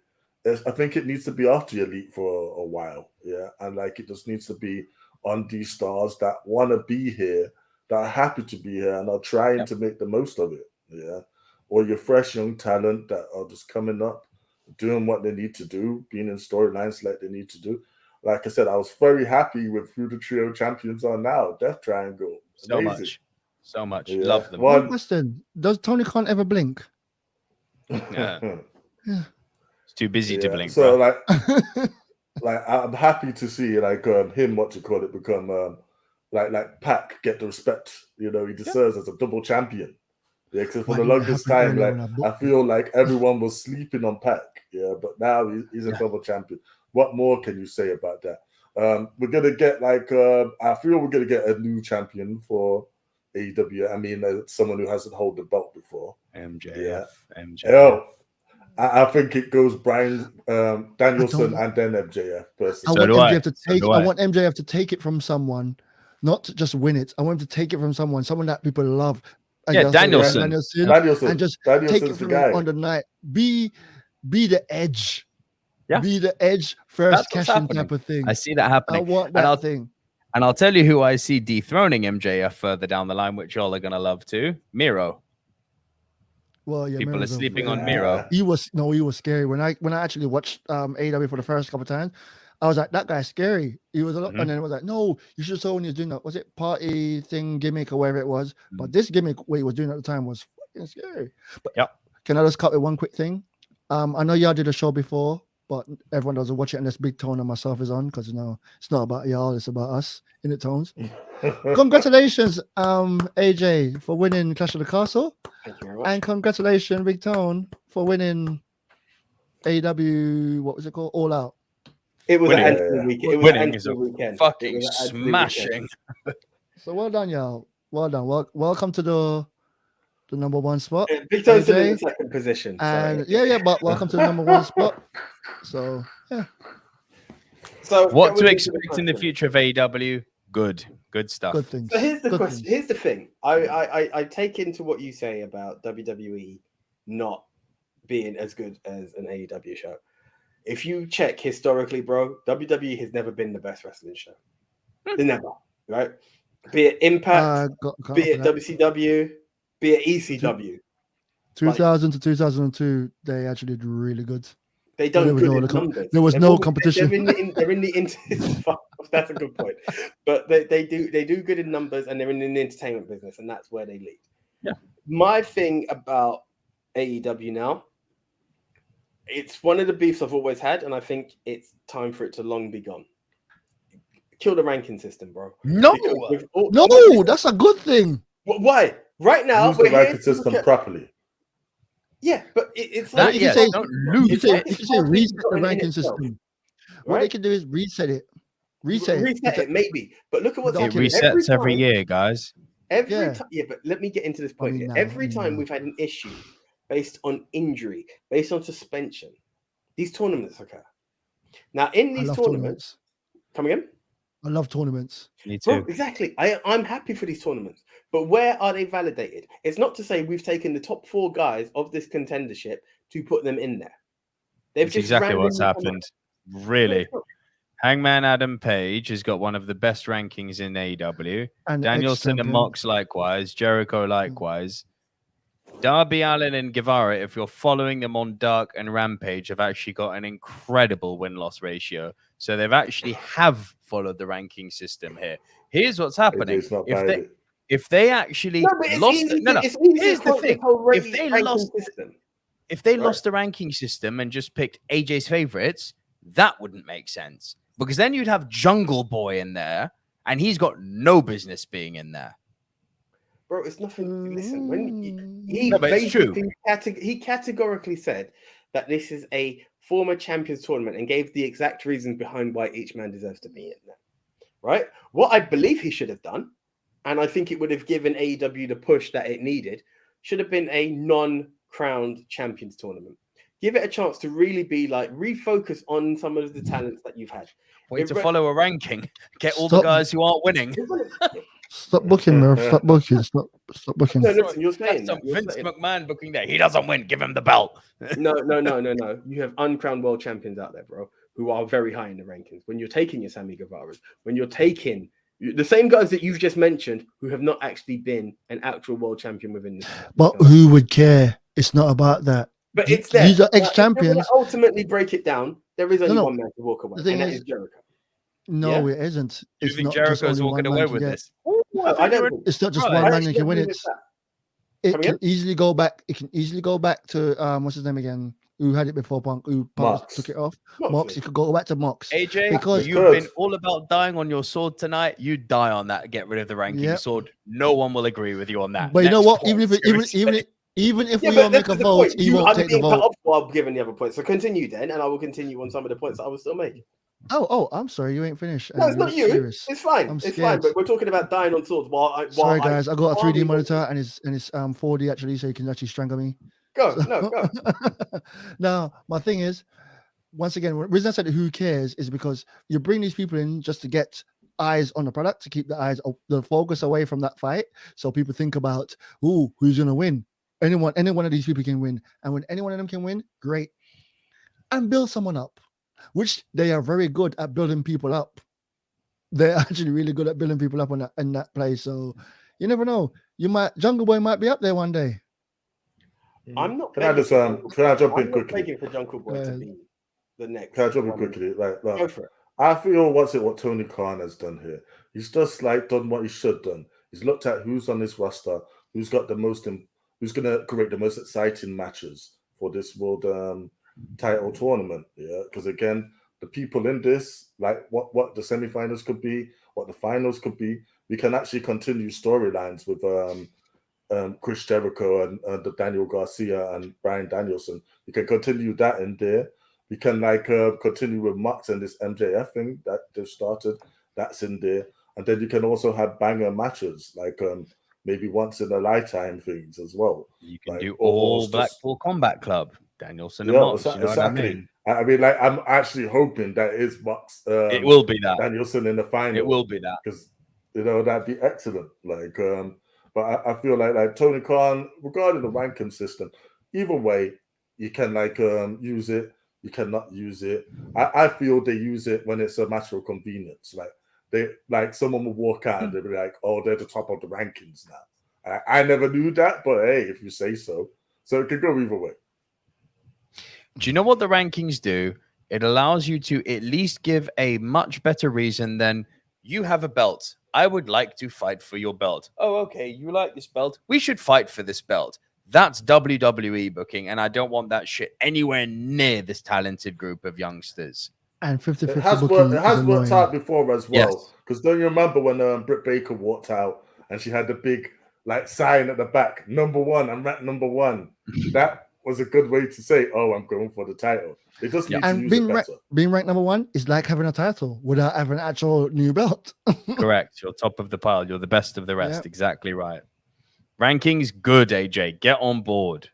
I think it needs to be after the Elite for a while. Yeah, and it just needs to be on these stars that want to be here, that are happy to be here, and are trying to make the most of it. Yeah, or your fresh young talent that are just coming up, doing what they need to do, being in storylines like they need to do. Like I said, I was very happy with who the trio champions are now. Death Triangle. Amazing. So much. Yeah. Love them. One question: does Tony Khan ever blink? Yeah. He's too busy to blink. So I'm happy to see him, become Pac get the respect he deserves as a double champion. Yeah, because for the longest time, I feel like everyone was sleeping on Pac. Yeah, but now he's a double champion. What more can you say about that? We're gonna get I feel we're gonna get a new champion for AEW. I mean, someone who hasn't held the belt before. MJF. Oh, I think it goes Brian Danielson and then MJF. Personally. I want MJF to take it from someone, not to just win it. I want him to take it from someone that people love. Yeah, Danielson. And just take it Danielson's the from guy. him on the night. Be the edge. Yeah. Be the edge first That's what's cash in happening. type of thing. I see that happening. I want And that thing. And I'll tell you who I see dethroning MJF further down the line, which y'all are gonna love too. Miro. Well, yeah, People are Miro's sleeping on Miro. He was scary. When I actually watched AEW for the first couple of times, I was like, that guy's scary. He was a lot, and then it was like, no, you should saw when he was doing that. Was it party thing gimmick or whatever it was? But this gimmick what he was doing at the time was fucking scary. But can I just cut with one quick thing? I know y'all did a show before, but everyone doesn't watch it unless Big Tone and myself is on, because it's not about y'all, it's about us in the tones. Congratulations, AJ, for winning Clash of the Castle. Thank you very much. And congratulations, Big Tone, for winning AEW, what was it called? All Out. It was Winning. an end weekend. It was Winning an end is a weekend. fucking It was an end smashing. weekend. So well done, y'all. Well done. Welcome to the number one spot. Big Tone's still AJ. in the second position. And but welcome to the number one spot. So yeah. So What to going into expect in the question. future of AEW? Good stuff. Good things. So here's the Good question. things. Here's the thing. I take into what you say about WWE not being as good as an AEW show. If you check historically, bro, WWE has never been the best wrestling show. They never, right? Be it Impact, be it WCW, be it ECW. 2000 to 2002, they actually did really good. They don't There was good no in other numbers. there was They're no all- competition. They're in the that's a good point. But they do good in numbers, and they're in the entertainment business, and that's where they lead. Yeah. My thing about AEW now, it's one of the beefs I've always had, and I think it's time for it to long be gone. Kill the ranking system, bro. No, Because with all- No, that's a good thing. Why? Right now, Use the we're here ranking to system look at- properly. Yeah, but it's That, like you can yes, say- don't You lose can say, it. you can say reset the in ranking itself, system. What they right? can do is reset it. Reset it, maybe. But look at what's It It happening resets every time. year, guys. Every Yeah. time, yeah, but let me get into this point here. now, Every time now. we've had an issue based on injury, based on suspension, these tournaments occur. Now, in I these love tournaments, come again? I love tournaments. Me Bro, too. exactly. I'm happy for these tournaments, but where are they validated? It's not to say we've taken the top 4 guys of this contendership to put them in there. They've That's just exactly what's randomly come up. happened. Really. Hangman Adam Page has got one of the best rankings in AEW. And Danielson and ex-champion. Mox likewise. Jericho likewise. Darby Allin and Guevara, if you're following them on Dark and Rampage, have actually got an incredible win-loss ratio. So they've actually have followed the ranking system here. Here's what's happening. AJ's not buying it. If they actually No, but it's lost easy. no, It's easy here's to the quote this thing. whole If they ranking lost system. if they Right. lost the ranking system and just picked AJ's favorites, that wouldn't make sense. Because then you'd have Jungle Boy in there, and he's got no business being in there. Bro, it's nothing. Listen, when he No, but it's true. basically he categorically said that this is a former champions tournament and gave the exact reasons behind why each man deserves to be in there. Right? What I believe he should have done, and I think it would have given AEW the push that it needed, should have been a non-crowned champions tournament. Give it a chance to really be like refocus on some of the talents that you've had. Wait to follow a ranking. Get all Stop. the guys who aren't winning. Stop booking, Murph. Stop booking. Stop booking. No, listen, you're That's saying some that. You're Vince saying- McMahon booking there. He doesn't win. Give him the belt. No. You have uncrowned world champions out there, bro, who are very high in the rankings. When you're taking your Sammy Guevara's, when you're taking the same guys that you've just mentioned who have not actually been an actual world champion within this. But who would care? It's not about that. But it's there. These are Now, if ex-champions. you're gonna ultimately break it down, there is only No. one man to walk away, The thing and that is- is Jericho. No, it isn't. Do you It's think not just Jericho's only walking one away man can with get. this? No, I don't. It's not just Right. one I man actually that can win agree it. with that. It Come can again? easily go back. It can easily go back to what's his name again? Who had it before Punk? Who Punk Mox. took it off? Moxley. Mox. It could go back to Mox. AJ, Because- you've been all about dying on your sword tonight. You die on that. Get rid of the ranking Yep. sword. No one will agree with you on that. But you know Next what? point, Even if Yeah, we but all make a that's the vote, point. he won't I'm take the being cut vote. off while giving the other points. So continue then, and I will continue on some of the points that I was still making. Oh, I'm sorry, you ain't finished. No, it's and not you're you. serious. It's fine. I'm It's fine. scared. But we're talking about dying on swords. Sorry, guys. I got a 3D while we- monitor and it's 4D actually, so you can actually strangle me. Go, So- no, go. Now, my thing is, once again, the reason I said who cares is because you bring these people in just to get eyes on the product, to keep the focus away from that fight. So people think about, who's gonna win? Any one of these people can win, and when any one of them can win, great. And build someone up, which they are very good at building people up. They're actually really good at building people up in that place. So you never know. Jungle Boy might be up there one day. I'm not. Can I jump in quickly? Begging for Jungle Boy to be the next. Can I jump in quickly? Go for it. I feel what Tony Khan has done here. He's just done what he should done. He's looked at who's on this roster, who's got the most, who's going to create the most exciting matches for this world title tournament. Yeah, because again, the people in this, what the semifinals could be, what the finals could be, we can actually continue storylines with Chris Jericho and the Daniel Garcia and Bryan Danielson. We can continue that in there. We can continue with Mox and this MJF thing that they've started. That's in there. And then you can also have banger matches, maybe once in a lifetime things as well. You can do all Blackpool Combat Club, Danielson and Mox. Exactly. You know what I mean? I'm actually hoping that is Mox. It will be that. Danielson in the final. It will be that. Because, that'd be excellent. But I feel like Tony Khan, regarding the ranking system, either way, you can use it. You cannot use it. I feel they use it when it's a matter of convenience. Someone will walk out and they'll be like, "Oh, they're the top of the rankings now." I never knew that, but hey, if you say so, it could go either way. Do you know what the rankings do? It allows you to at least give a much better reason than you have a belt. I would like to fight for your belt. Oh, okay. You like this belt? We should fight for this belt. That's WWE booking, and I don't want that shit anywhere near this talented group of youngsters. And 50-50 it has worked out before as well. Because don't you remember when Britt Baker walked out and she had the big sign at the back, #1, I'm ranked #1. That was a good way to say, "Oh, I'm going for the title." They just need to use it better. Being ranked #1 is like having a title without having an actual new belt. Correct. You're top of the pile. You're the best of the rest. Yep. Exactly right. Rankings good, AJ. Get on board.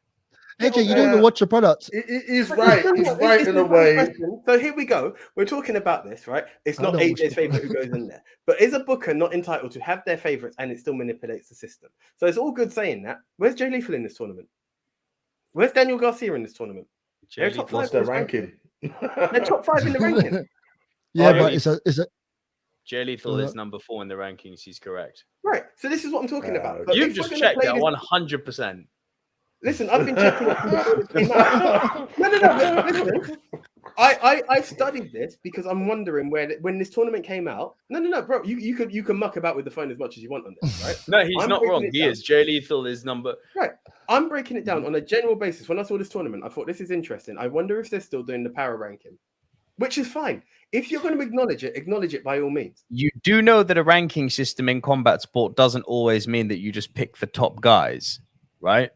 AJ, you don't even watch your products. He's right. He's right in a way. So here we go. We're talking about this, right? It's not AJ's favorite who goes in there. But is a booker not entitled to have their favorites and it still manipulates the system? So it's all good saying that. Where's Jay Lethal in this tournament? Where's Daniel Garcia in this tournament? They're top 5. What's their ranking? They're top 5 in the ranking. Yeah, but it's a Jay Lethal is #4 in the rankings. He's correct. Right. So this is what I'm talking about. But you've just checked that 100%. Listen, I've been checking it. No. Listen. I studied this because I'm wondering when this tournament came out. No, bro. You can muck about with the phone as much as you want on this, right? No, he's not wrong. He is. Jay Lethal is number. Right. I'm breaking it down on a general basis. When I saw this tournament, I thought this is interesting. I wonder if they're still doing the power ranking, which is fine. If you're going to acknowledge it by all means. You do know that a ranking system in combat sport doesn't always mean that you just pick the top guys, right?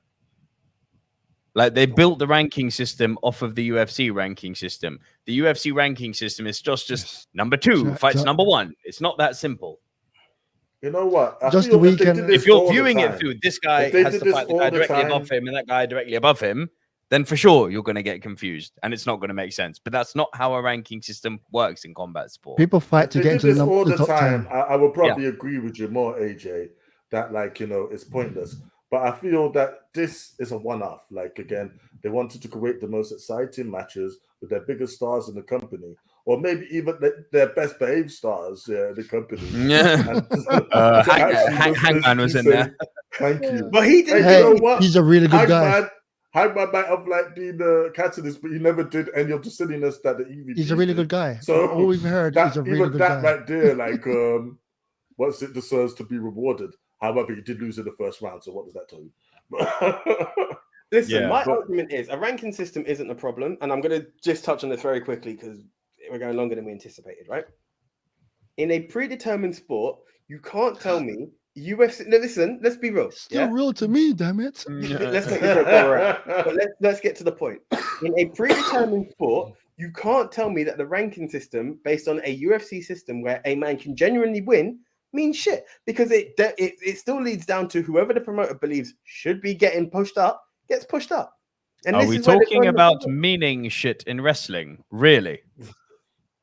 They built the ranking system off of the UFC ranking system. The UFC ranking system is just #2 fights #1. It's not that simple. You know what? Just the weekend. If you're viewing it through this guy has to fight the guy directly above him and that guy directly above him, then for sure you're going to get confused and it's not going to make sense. But that's not how a ranking system works in combat sport. People fight to get into the top 10. I would probably agree with you more, AJ, that it's pointless. But I feel that this is a one-off. Again, they wanted to create the most exciting matches with their biggest stars in the company, or maybe even their best behaved stars in the company. Yeah. Hangman was in there. Thank you. But he did. Hey, you know what? He's a really good guy. Hangman might have been the catalyst, but he never did any of the silliness that the EVP He's a really good guy. So all we've heard is a really good guy. Right there, deserves to be rewarded. However, he did lose in the first round, so what does that tell you? Listen, my argument is a ranking system isn't a problem, and I'm going to just touch on this very quickly because we're going longer than we anticipated, right? In a predetermined sport, you can't tell me UFC. No, listen, let's be real. Still real to me, damn it. Let's make it real. But let's get to the point. In a predetermined sport, you can't tell me that the ranking system, based on a UFC system where a man can genuinely win, means shit, because it still leads down to whoever the promoter believes should be getting pushed up gets pushed up. And are we talking about meaning shit in wrestling? Really?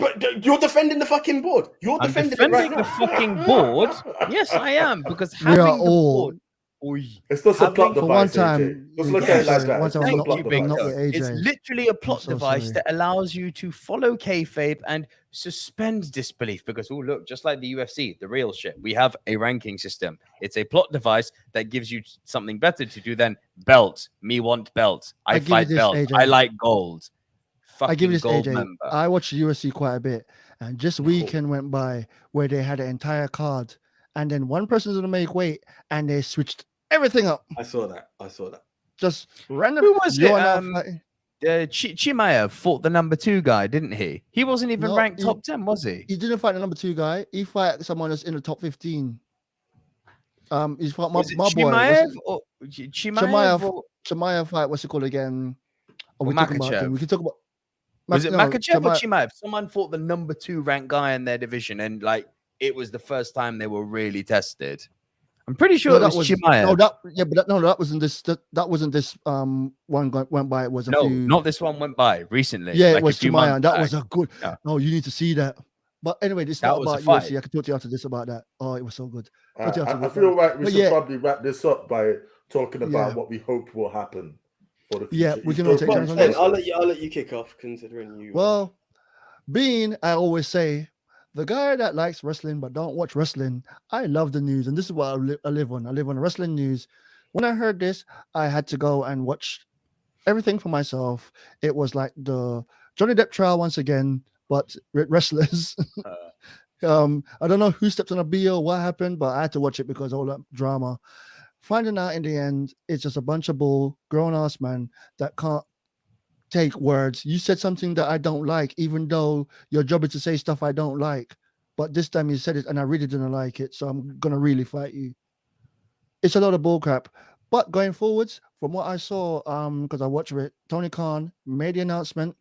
But you're defending the fucking board. You're I'm defending defending it right the now. fucking board. Yes, I am, because We are having the all- board. Oy, It's just a plot having- For one device, time, AJ. Just look I'm at it like sorry, that. one It's time just a I'm plot you, not device. with It's AJ. literally a plot so device sorry. that allows you to follow kayfabe and suspend disbelief. Because, oh, look, just like the UFC, the real shit, we have a ranking system. It's a plot device that gives you something better to do than belt. Me want belt. I give you fight this, belt. AJ. I like gold. I give you this, gold AJ. member. I watch UFC quite a bit, and just weekend went by where they had an entire card, and then one person's gonna make weight, and they switched everything up. I saw that. Just random. Who was it? You're now fighting- Chimaev fought the number 2 guy, didn't he? He wasn't even No, ranked he- top 10, was he? He didn't fight the number 2 guy. He fought someone that's in the top 15. He's fought my Was it boy. Chimaev or Chimaev or Chimaev fight. What's it called again? Are Or we talking about Makachev? them? We can talk about. was it no, Makachev or Chimaev- Chimaev? Someone fought the number 2 ranked guy in their division, and like it was the first time they were really tested. I'm pretty sure No, it was Chimaev. No, that wasn't this. That wasn't this. Went by. It was a No, few. not this one went by recently. Yeah, like it was a few Chimaev. months That back. was a good. Yeah. No, you need to see that. But anyway, this is That not was a about fight. UFC. I can talk to you after this about that. Oh, it was so good. I feel like we But should yeah. probably wrap this up by talking about Yeah. what we hope will happen for the Yeah, future. we can You all go take first. turns on Ben, this. I'll let you kick off, considering you. Well, being I always say, the guy that likes wrestling but don't watch wrestling, I love the news, and this is what I live on. I live on wrestling news. When I heard this, I had to go and watch everything for myself. It was like the Johnny Depp trial once again, but with wrestlers. I don't know who stepped on a bill or what happened, but I had to watch it because all that drama. Finding out in the end, it's just a bunch of bull, grown-ass man that can't take words. You said something that I don't like, even though your job is to say stuff I don't like. But this time you said it and I really didn't like it, so I'm going to really fight you. It's a lot of bullcrap. But going forwards, from what I saw, because I watched it, Tony Khan made the announcement.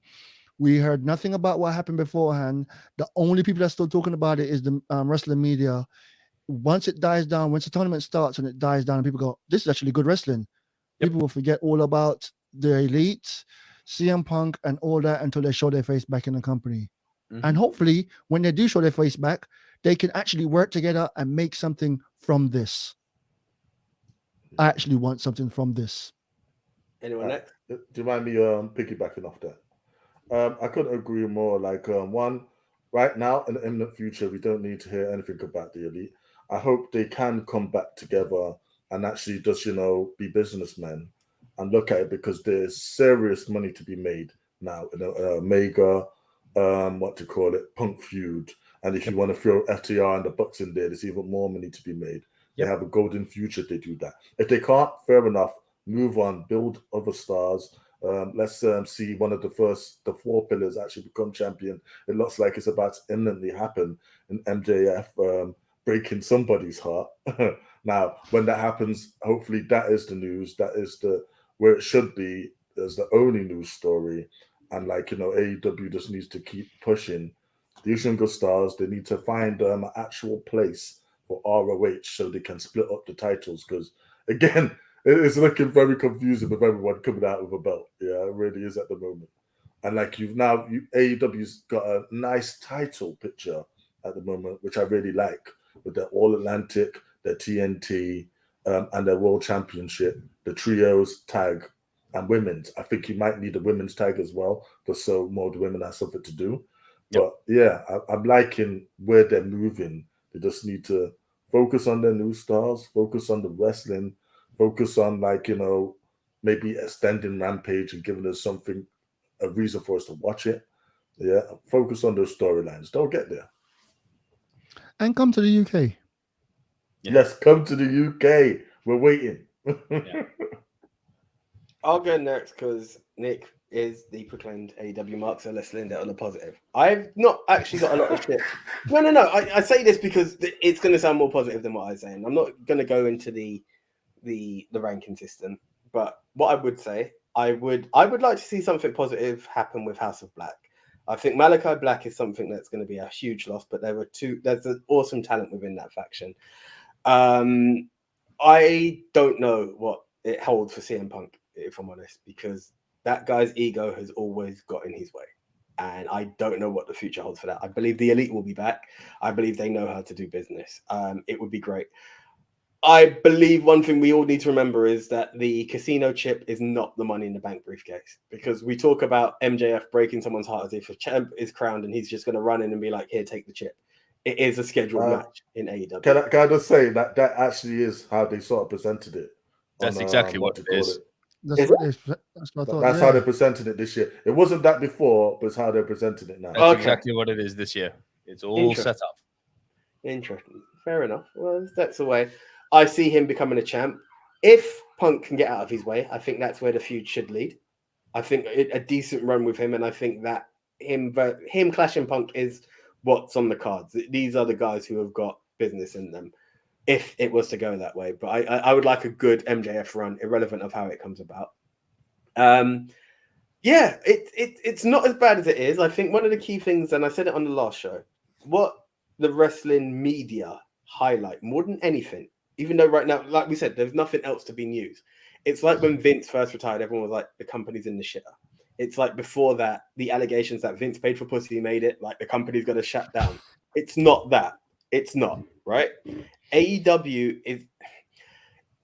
We heard nothing about what happened beforehand. The only people that's still talking about it is the wrestling media. Once it dies down, once the tournament starts and it dies down, and people go, "This is actually good wrestling." Yep. People will forget all about the Elite, CM Punk, and all that until they show their face back in the company. Mhm. And hopefully, when they do show their face back, they can actually work together and make something from this. I actually want something from this. Anyone next? Do you mind me piggybacking off that? I couldn't agree more. Like one, right now in the imminent future, we don't need to hear anything about the Elite. I hope they can come back together and actually just be businessmen and look at it, because there's serious money to be made now in a mega Punk feud. And if you want to throw FTR and the Bucks in there, there's even more money to be made. They have a golden future if they do that. If they can't, fair enough, move on, build other stars. Let's see one of the 4 pillars actually become champion. It looks like it's about to imminently happen in MJF breaking somebody's heart. Now, when that happens, hopefully that is the news. That is where it should be as the only news story. And AEW just needs to keep pushing these younger stars. They need to find an actual place for ROH so they can split up the titles. Because again, it's looking very confusing with everyone coming out with a belt. Yeah, it really is at the moment. And AEW's got a nice title picture at the moment, which I really like, with their All Atlantic, their TNT, and their World Championship, the trios, tag, and women's. I think you might need a women's tag as well, just so more of the women have something to do. Yep. But yeah, I'm liking where they're moving. They just need to focus on their new stars, focus on the wrestling, focus on maybe extending Rampage and giving us a reason for us to watch it. Yeah, focus on those storylines. Don't get there. And come to the UK. Yeah. Yes, come to the UK. We're waiting. Yeah. I'll go next because Nick is the proclaimed AEW mark, so let's land it on a positive. I've not actually got a lot of shit. No. I say this because it's going to sound more positive than what I was saying. I'm not going to go into the ranking system, but what I would say, I would like to see something positive happen with House of Black. I think Malachi Black is something that's going to be a huge loss, but there's an awesome talent within that faction. I don't know what it holds for CM Punk, if I'm honest, because that guy's ego has always got in his way. And I don't know what the future holds for that. I believe the elite will be back. I believe they know how to do business. It would be great. I believe one thing we all need to remember is that the casino chip is not the Money in the Bank briefcase, because we talk about MJF breaking someone's heart as if a champ is crowned and he's just going to run in and be like, here, take the chip. It is a scheduled match in AEW. Can I just say that actually is how they sort of presented it? That's exactly what it is. That's what I thought. That's how they presented it this year. It wasn't that before, but it's how they presented it now. That's exactly what it is this year. It's all set up. Interesting. Fair enough. Well, that's the way. I see him becoming a champ. If Punk can get out of his way, I think that's where the feud should lead. I think a decent run with him, and I think that him clashing Punk is what's on the cards. These are the guys who have got business in them, if it was to go that way. But I would like a good MJF run, irrelevant of how it comes about. It's not as bad as it is. I think one of the key things, and I said it on the last show, what the wrestling media highlight more than anything, even though right now, like we said, there's nothing else to be news. It's like when Vince first retired, everyone was like, the company's in the shitter. It's like before that, the allegations that Vince paid for pussy, made it, like the company's going to shut down. It's not that. It's not, right? AEW is...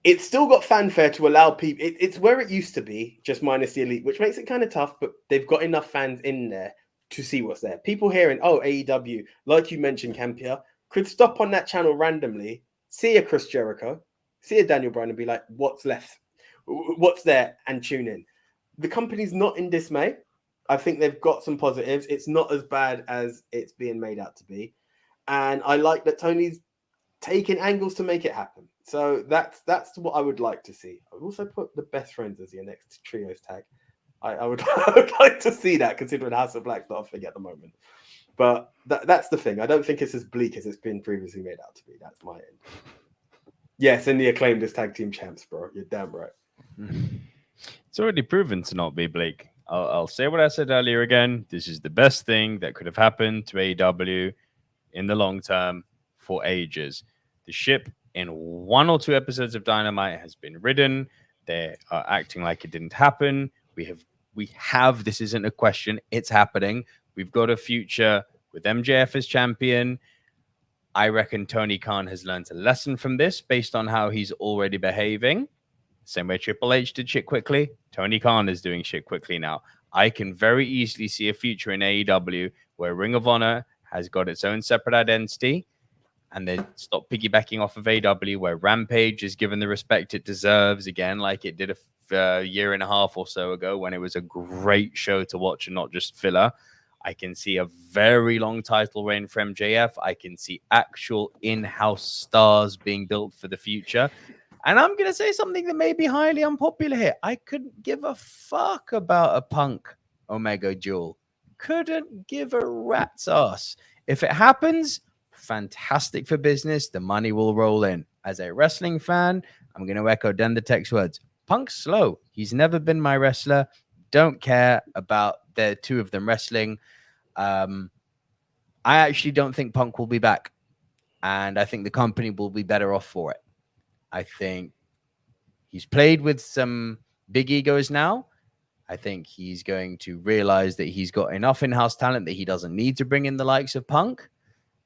It's still got fanfare to allow people... It's where it used to be, just minus the elite, which makes it kind of tough, but they've got enough fans in there to see what's there. People hearing, oh, AEW, like you mentioned, Campia, could stop on that channel randomly, see a Chris Jericho, see a Daniel Bryan and be like, what's left? What's there? And tune in. The company's not in dismay. I think they've got some positives. It's not as bad as it's being made out to be. And I like that Tony's taking angles to make it happen. So that's what I would like to see. I would also put the Best Friends as your next trios tag. I would like to see that, considering House of Black's not a thing at the moment. But that's the thing. I don't think it's as bleak as it's been previously made out to be. That's my end. Yes, and the Acclaimed as tag team champs, bro. You're damn right. It's already proven to not be bleak. I'll say what I said earlier again. This is the best thing that could have happened to AEW in the long term for ages. The ship in 1 or 2 episodes of Dynamite has been ridden. They are acting like it didn't happen. We have. This isn't a question. It's happening. We've got a future with MJF as champion. I reckon Tony Khan has learned a lesson from this based on how he's already behaving. Same way Triple H did shit quickly. Tony Khan is doing shit quickly now. I can very easily see a future in AEW where Ring of Honor has got its own separate identity and they stop piggybacking off of AEW, where Rampage is given the respect it deserves again, like it did a year and a half or so ago when it was a great show to watch and not just filler. I can see a very long title reign for MJF. I can see actual in-house stars being built for the future. And I'm going to say something that may be highly unpopular here. I couldn't give a fuck about a Punk Omega duel. Couldn't give a rat's ass. If it happens, fantastic for business. The money will roll in. As a wrestling fan, I'm going to echo Den the Tech's words. Punk's slow. He's never been my wrestler. Don't care about the two of them wrestling. I actually don't think Punk will be back. And I think the company will be better off for it. I think he's played with some big egos now. I think he's going to realize that he's got enough in-house talent that he doesn't need to bring in the likes of Punk.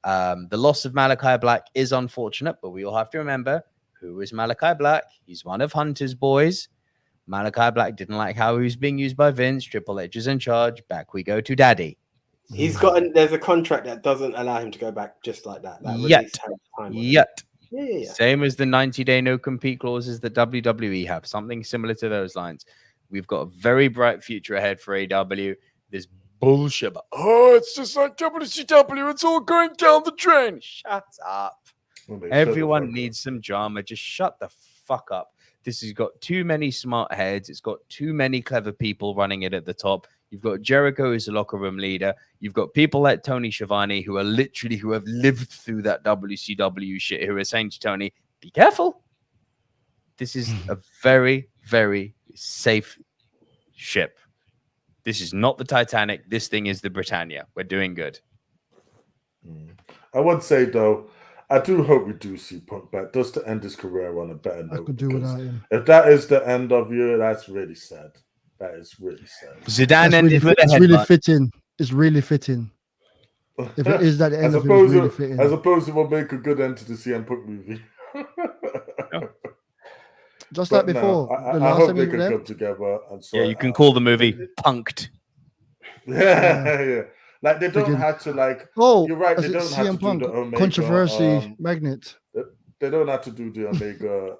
The loss of Malachi Black is unfortunate, but we all have to remember, who is Malachi Black? He's one of Hunter's boys. Malachi Black didn't like how he was being used by Vince. Triple H is in charge. Back we go to Daddy. There's a contract that doesn't allow him to go back just like that. Yet. Yeah. Same as the 90-day no-compete clauses that WWE have. Something similar to those lines. We've got a very bright future ahead for AEW. This bullshit about, it's just like WCW. It's all going down the drain. Shut up. Everyone needs some drama. Just shut the fuck up. This has got too many smart heads. It's got too many clever people running it at the top. You've got Jericho as a locker room leader. You've got people like Tony Schiavone who have lived through that WCW shit, who are saying to Tony, be careful. This is a very, very safe ship. This is not the Titanic. This thing is the Britannia. We're doing good. I would say, though, I do hope we do see Punk back just to end his career on a better note. I could do without him. If that is the end of you, that's really sad. That is really sad. Zidane ended with a headbutt. It's really fitting. is really fitting. If it is that the I end of it, suppose it's really fitting. I suppose it will make a good end to the CM Punk movie. Just But like before, no, the I last hope time they you were can there. come together and Yeah, sort you it can out. call the movie Punked. Yeah. Like they don't Friggin- have to like. Oh, You're right. as They it don't have to CM do Punk the Omega controversy magnet. They don't have to do the Omega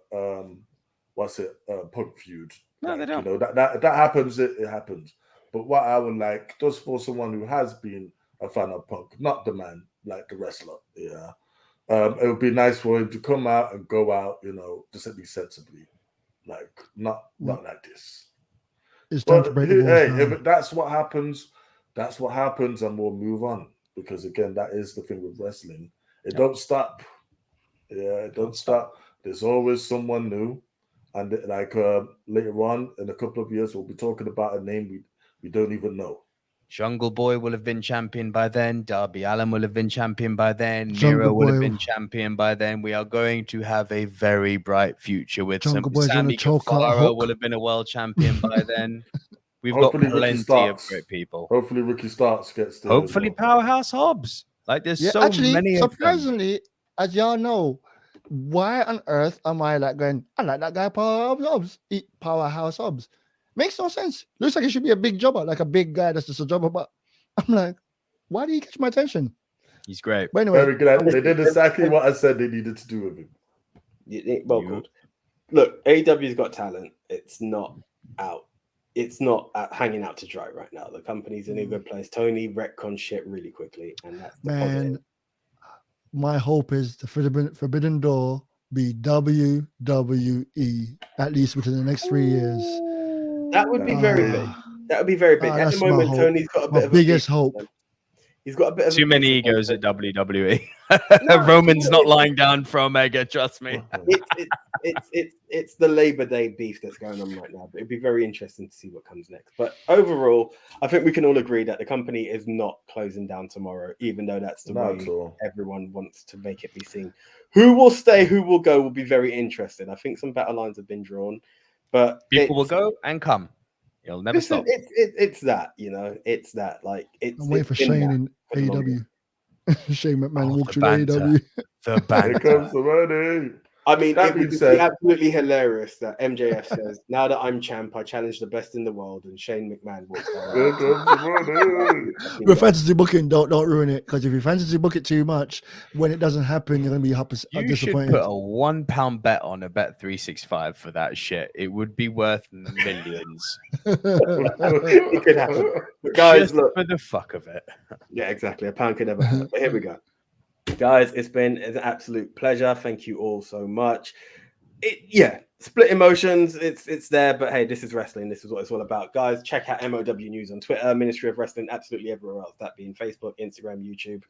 Punk feud. No, they don't. That happens. It happens. But what I would like, just for someone who has been a fan of Punk, not the man, like the wrestler, yeah. It would be nice for him to come out and go out, just at least sensibly, like not like this. It's time to But break the balls down. if that's what happens, and we'll move on. Because again, that is the thing with wrestling. It don't stop. Yeah, it don't stop. There's always someone new. And later on, in a couple of years, we'll be talking about a name we don't even know. Jungle Boy will have been champion by then. Darby Allin will have been champion by then. Jungle Miro will have Boy. been champion by then. We are going to have a very bright future with Jungle Boy's gonna Sammy choke out Guevara Hook. will have been a world champion by then. We've Hopefully got Ricky plenty of Starks. great people. Hopefully Ricky Starks gets there. Hopefully Powerhouse Hobbs. Like there's so actually, many of them. surprisingly, as y'all know, why on earth am I like going, I like that guy Powerhouse Hobbs. Makes no sense. Looks like he should be a big jobber, like a big guy that's just a jobber. But I'm like, why do you catch my attention? He's great. But anyway, Very good. They did exactly what I said they needed to do with him. Well called. Look, AEW's got talent. It's not out. It's not hanging out to dry right now. The company's in a good place. Tony retcon shit really quickly, and that's the positive. My hope is the Forbidden Door be WWE at least within the next 3 years. That would be very big. That would be very big. At the moment, Tony's got a bit of biggest hope. He's got a bit of too many egos at WWE. Roman's not lying down for Omega. Trust me. It's the Labor Day beef that's going on right now. But it'd be very interesting to see what comes next. But overall, I think we can all agree that the company is not closing down tomorrow, even though that's the way everyone wants to make it be seen. Who will stay, who will go will be very interesting. I think some battle lines have been drawn, but people will go and come. You'll never stop. It's that, it's that. Like it's. I'm waiting for Shane in AEW. Shane McMahon walked through AEW. The banter. Here comes the money. I mean, it would be absolutely hilarious that MJF says, "Now that I'm champ, I challenge the best in the world," and Shane McMahon walks down. With fantasy booking, don't ruin it, because if you fantasy book it too much, when it doesn't happen, you're gonna be disappointed. You should put a £1 bet on a Bet365 for that shit. It would be worth millions. It could happen, but guys. Just look, for the fuck of it. Yeah, exactly. A pound could never happen. But here we go. Guys, it's been an absolute pleasure. Thank you all so much. Split emotions. It's there, but hey, this is wrestling. This is what it's all about. Guys, check out MOW News on Twitter, Ministry of Wrestling, absolutely everywhere else. That being Facebook, Instagram, YouTube,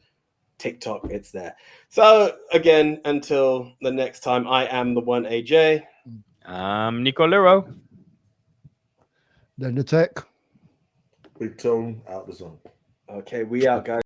TikTok. It's there. So again, until the next time, I am the one AJ. I'm Nico Lero. Then the tech. Big Tone out the zone. Okay, we out, guys.